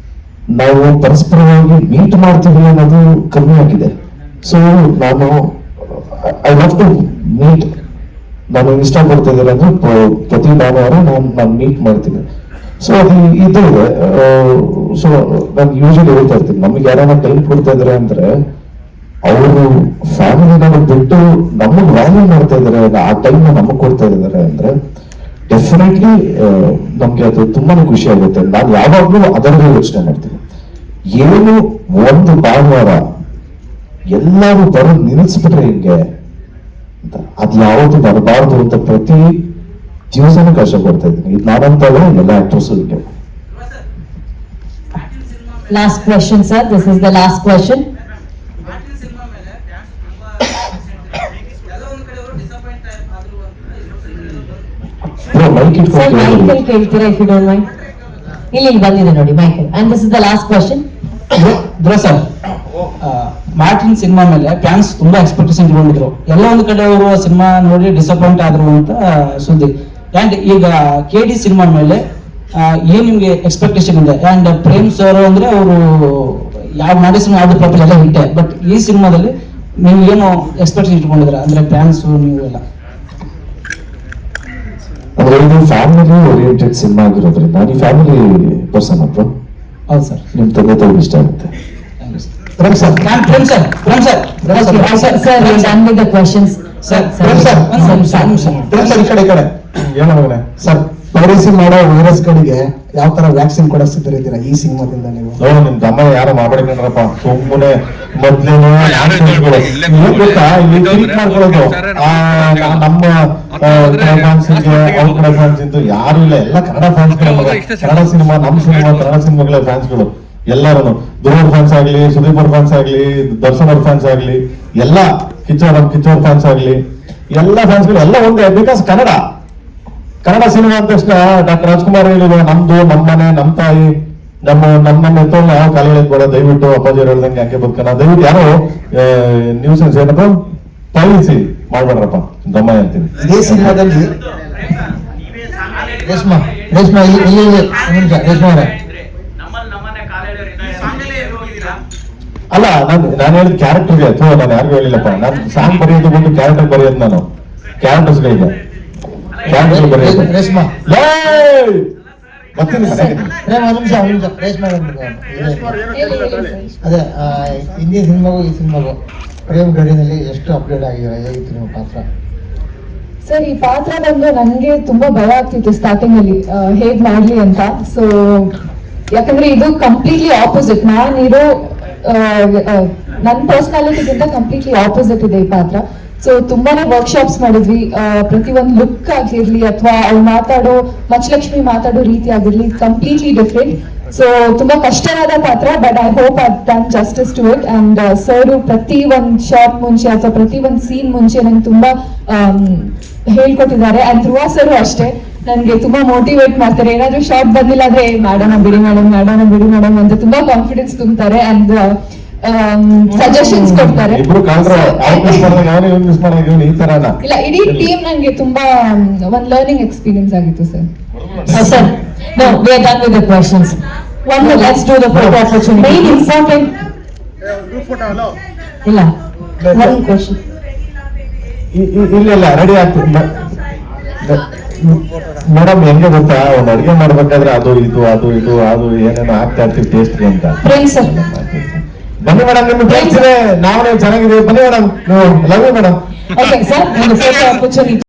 ನಾವು ಪರಸ್ಪರವಾಗಿ ಮೀಟ್ ಮಾಡ್ತೀವಿ ಅನ್ನೋದು ಕಮ್ಮಿ ಆಗಿದೆ. ಸೊ ನಾನು ಐ ಲವ್ ಟು ಮೀಟ್. ನಾನು ಇಷ್ಟ ಪಡ್ತಾ ಇದ್ದಾರೆ ಅಂದ್ರೆ ಪ್ರತಿ ಭಾನುವಾರ ನಾನು ಮೀಟ್ ಮಾಡ್ತೀನಿ. ಸೊ ಅದು ಇದು ಇದೆ. ಸೊ ನಾನು ಯೂಶಲಿ ಹೇಳ್ತಾ ಇರ್ತೀನಿ, ನಮ್ಗೆ ಯಾರನ್ನ ಟೈಮ್ ಕೊಡ್ತಾ ಇದಾರೆ ಅಂದ್ರೆ ಅವರು ಫ್ಯಾಮಿಲಿನ ಬಿಟ್ಟು ನಮಗ್ ವ್ಯಾಲ್ಯೂ ಮಾಡ್ತಾ ಇದಾರೆ, ಆ ಟೈಮ್ ನಮಗ್ ಕೊಡ್ತಾ ಇದಾರೆ ಅಂದ್ರೆ ಡೆಫಿನೆಟ್ಲಿ ನಮ್ಗೆ ಅದು ತುಂಬಾನೇ ಖುಷಿ ಆಗುತ್ತೆ. ನಾನು ಯಾವಾಗ್ಲೂ ಅದರಲ್ಲೇ ಯೋಚನೆ ಮಾಡ್ತೀನಿ, ಏನು ಒಂದು ಭಾನುವಾರ ಎಲ್ಲರೂ ಬರೋದು ನಿಲ್ಲಿಸ್ಬಿಟ್ರೆ ಹಿಂಗೆ ಅಂತ, ಅದ್ ಯಾವತ್ತೂ ಬರಬಾರ್ದು ಅಂತ ಪ್ರತಿ ದಿವಸನೂ ಕಷ್ಟ ಪಡ್ತಾ ಇದ್ದೀನಿ. ಇದು ನಾನಂತಲ್ಲ, ಎಲ್ಲ ಆಕ್ಟರ್ಸ್ ಹಿಂಗೆ. Last question sir, this is the last question. Sir Michael ಕೇಳ್ತೀರಾ ಇಫ್ ಯು ಡೋಂಟ್ ಮೈಂಡ್? ಇಲ್ಲಿ ಬಂದಿದೆ ನೋಡಿ Michael, and this is the last question. Sir, Martin cinema ಮೇಲೆ ಫ್ಯಾನ್ಸ್ ತುಂಬಾ ಎಕ್ಸ್ಪೆಕ್ಟೇಷನ್ ಇಟ್ಕೊಂಡಿದ್ರು. ಎಲ್ಲ ಒಂದು ಕಡೆ ಅವರು ಸಿನಿಮಾ ನೋಡಿ ಡಿಸಪಾಯಿಂಟ್ ಆದ್ರು ಅಂತ ಸುದ್ದಿ. ಅಂಡ್ ಈಗ KD ಸಿನಿಮಾ ಮೇಲೆ ಏನ್ ನಿಮ್ಗೆ ಎಕ್ಸ್ಪೆಕ್ಟೇಷನ್ ಇದೆ? ಅಂಡ್ ಪ್ರೇಮ್ ಸರ್ ಅಂದ್ರೆ ಅವರು ಯಾವ ಮಾಡಿ ಸಿನಿಮಾ ಯಾವ್ದು ಪ್ರಾಪರ್ ಎಲ್ಲ ಹಿಟ್ಟೆ, ಬಟ್ ಈ ಸಿನಿಮಾದಲ್ಲಿ ನೀವು ಏನು ಎಕ್ಸ್ಪೆಕ್ಟೇಷನ್ ಇಟ್ಕೊಂಡಿದ್ರ ಅಂದ್ರೆ ಫ್ಯಾನ್ಸ್ ನೀವು ಎಲ್ಲ? ಅಂದ್ರೆ ಇದು ಫ್ಯಾಮಿಲಿ ಓರಿಯೆಂಟೆಡ್ ಸಿನಿಮಾ ಆಗಿರೋದ್ರಿಂದ ನೀವು ಫ್ಯಾಮಿಲಿ ಪರ್ಸನ್ ಅಲ್ವಾ? ಹೌದು ಸರ್. ನಿಮ್ ತಂದೆ ತಾಯಿಗೆ ಇಷ್ಟ ಆಗುತ್ತೆ. ಸರ್, ಪೈರಸಿ ಮಾಡೋ ವೈರಸ್ ಗಳಿಗೆ ಯಾವ ತರ ವ್ಯಾಕ್ಸಿನ್ ಕೊಡಕ್ ಸಿದ್ಧರಿದ್ದೀರಾ ಈ ಸಿನಿಮಾದಿಂದ ನೀವು? ನಿಮ್ ತಮ್ಮ ಯಾರು ಮಾಡ್ಬೇಕಂದ್ರಪ್ಪ, ಸುಮ್ಮನೆ ಮೊದ್ಲೇನು ಏನ್ ಗೊತ್ತಾ, ಇಲ್ಲಿ ಟ್ರೀಟ್ ಮಾಡ್ಕೊಳ್ಳೋದು ನಮ್ಮ ಫ್ಯಾನ್ಸ್ಗೆ ಅವ್ರ ಕಡೆ ಫ್ಯಾನ್ಸ್ ಇಂದು ಯಾರು ಇಲ್ಲ, ಎಲ್ಲ ಕನ್ನಡ ಫ್ಯಾನ್ಸ್. ಕನ್ನಡ ಸಿನಿಮಾ, ನಮ್ಮ ಸಿನಿಮಾ, ಕನ್ನಡ ಸಿನಿಮಾಗಳ ಫ್ಯಾನ್ಸ್ಗಳು ಎಲ್ಲರೂ. ಧ್ರುವರ್ ಫ್ಯಾನ್ಸ್ ಆಗ್ಲಿ, ಸುದೀಪ್ ಅವ್ರ ಫ್ಯಾನ್ಸ್ ಆಗ್ಲಿ, ದರ್ಶನ್ ಅವ್ರ ಫ್ಯಾನ್ಸ್ ಆಗ್ಲಿ, ಎಲ್ಲ ಕಿಚ್ಚವ್ರ ಫ್ಯಾನ್ಸ್ ಆಗ್ಲಿ, ಎಲ್ಲ ಫ್ಯಾನ್ಸ್ಗಳು ಎಲ್ಲ ಒಂದೇ. ಬಿಕಾಸ್ ಕನ್ನಡ ಸಿನಿಮಾ ಅಂದ ತಕ್ಷಣ ಡಾಕ್ಟರ್ ರಾಜ್ಕುಮಾರ್ ಹೇಳಿದ್ರು, ನಮ್ದು ನಮ್ಮ ಮನೆ, ನಮ್ಮ ತಾಯಿ, ನಮ್ಮ ಎತ್ತೋಲ್ಲ ಯಾವ ಕಾಲಗಳಿಗೆ ಬೇಡ, ದಯವಿಟ್ಟು ಅಪ್ಪಾಜಿ ಹೇಳ್ದಂಗೆ ಹಂಗೆ ಬದುಕನ, ದಯವಿಟ್ಟು ಯಾರೋ ನ್ಯೂಸ್ ಏನಪ್ಪ ಪಾಲಿಸಿ ಮಾಡ್ಬೇಡ್ರಪ್ಪ ದಮ್ಮ ಅಂತೀನಿ. ಇದೇ ಸಿನಿಮಾದಲ್ಲಿ ರೇಷ್ಮಾ ಅವರೇ, ಅಲ್ಲ ನಾನು ಹೇಳಿದ ಕ್ಯಾರೆಕ್ಟರ್ಗೆ ಅಥವಾ ನಾನು ಯಾರಿಗೂ ಹೇಳಿಲ್ಲಪ್ಪ. ನಾನು ಸಾಂಗ್ ಬರೆಯೋದು ಬಂದು ಕ್ಯಾರೆಕ್ಟರ್ ಬರೆಯೋದು, ನಾನು ಕ್ಯಾರೆಕ್ಟರ್ಸ್ಗಳಿಗೆ ಕ್ಯಾರೆಕ್ಟರ್ ಬರೆಯೋದು. ರೇಷ್ಮಾ ಬರ್ತೀನಿ ಅದೇ ಹಿಂದಿ ಸಿನಿಮಾಗೂ ಈ ಸಿನಿಮಾಗೂ ಪ್ರೇಮ್ ಗಡಿನಲ್ಲಿ ಎಷ್ಟು ಅಪ್ಡೇಟ್ ಆಗಿದ್ದಾರೆ? ಹೇಗಿತ್ತು ನಿಮ್ಮ ಪಾತ್ರ? ಸರ್, ಈ ಪಾತ್ರ ಬಂದು ನನಗೆ ತುಂಬಾ ಭಯ ಆಗ್ತಿತ್ತು ಸ್ಟಾರ್ಟಿಂಗ್ ಅಲ್ಲಿ ಹೇಗ್ ಮಾಡ್ಲಿ ಅಂತ. ಸೊ ಯಾಕಂದ್ರೆ ಇದು ಕಂಪ್ಲೀಟ್ಲಿ ಆಪೋಸಿಟ್. ನಾನಿರೋ ನನ್ನ ಪರ್ಸನಾಲಿಟಿಗಿಂತ ಕಂಪ್ಲೀಟ್ಲಿ ಆಪೋಸಿಟ್ ಇದೆ ಈ ಪಾತ್ರ. ಸೊ ತುಂಬಾನೇ ವರ್ಕ್ಶಾಪ್ಸ್ ಮಾಡಿದ್ವಿ. ಪ್ರತಿಯೊಂದು ಲುಕ್ ಆಗಿರ್ಲಿ ಅಥವಾ ಅವ್ರು ಮಾತಾಡೋ ಮಚ್ಚಲಕ್ಷ್ಮಿ ಮಾತಾಡೋ ರೀತಿ ಆಗಿರ್ಲಿ ಕಂಪ್ಲೀಟ್ಲಿ ಡಿಫ್ರೆಂಟ್. ಸೊ ತುಂಬಾ ಕಷ್ಟವಾದ ಪಾತ್ರ, but I hope I done justice to it. And sir ಪ್ರತಿ ಒಂದು ಶಾರ್ಟ್ ಮುಂಚೆ ಅಥವಾ ಪ್ರತಿ ಒಂದು ಸೀನ್ ಮುಂಚೆ ನಂಗೆ ತುಂಬಾ ಹೇಳ್ಕೊಟ್ಟಿದ್ದಾರೆ. ಅಂಡ್ ಧ್ರುವ ಸರ್ ಅಷ್ಟೇ ನನಗೆ ತುಂಬಾ ಮೋಟಿವೇಟ್ ಮಾಡ್ತಾರೆ. ಏನಾದ್ರೂ ಶಾರ್ಟ್ ಬಂದಿಲ್ಲ ಅಂದ್ರೆ ಮಾಡೋಣ ಬಿಡಿ ಮೇಡಮ್ ಅಂತ ತುಂಬಾ ಕಾನ್ಫಿಡೆನ್ಸ್ ತುಂಬ್ತಾರೆ ಅಂಡ್ ಸಜೆಷನ್ಸ್ ಕೊಡ್ತಾರೆ. ಈ ತರನ ಇಲ್ಲ, ಇಡೀ ಟೀಮ್ ನಂಗೆ ತುಂಬಾ ಒಂದು ಲರ್ನಿಂಗ್ ಎಕ್ಸ್ಪೀರಿಯನ್ಸ್ ಆಗಿತ್ತು sir. Sir no we are done with the questions. One more, let's do the photo opportunity. Main important ಇಲ್ಲ one question. ಇಲ್ಲ ರೆಡಿ ಆಗ್ತದೆ ಮೇಡಮ್. ಹೆಂಗೆ ಗೊತ್ತಾ, ಒಂದು ಅಡುಗೆ ಮಾಡ್ಬೇಕಾದ್ರೆ ಅದು ಇದು ಏನೇನೋ ಆಗ್ತಾ ಇರ್ತೀವಿ ಟೇಸ್ಟ್ಗೆ ಅಂತ. ಪ್ರೇಮ್ ಸರ್ ಬನ್ನಿ ಮೇಡಮ್, ನಿಮ್ಗೆ ಟೇಸ್ಟ್ ಇದೆ, ನಾವು ಚೆನ್ನಾಗಿದ್ದೀವಿ, ಬನ್ನಿ madam, love you madam. Okay sir ಒಂದು photo opportunity.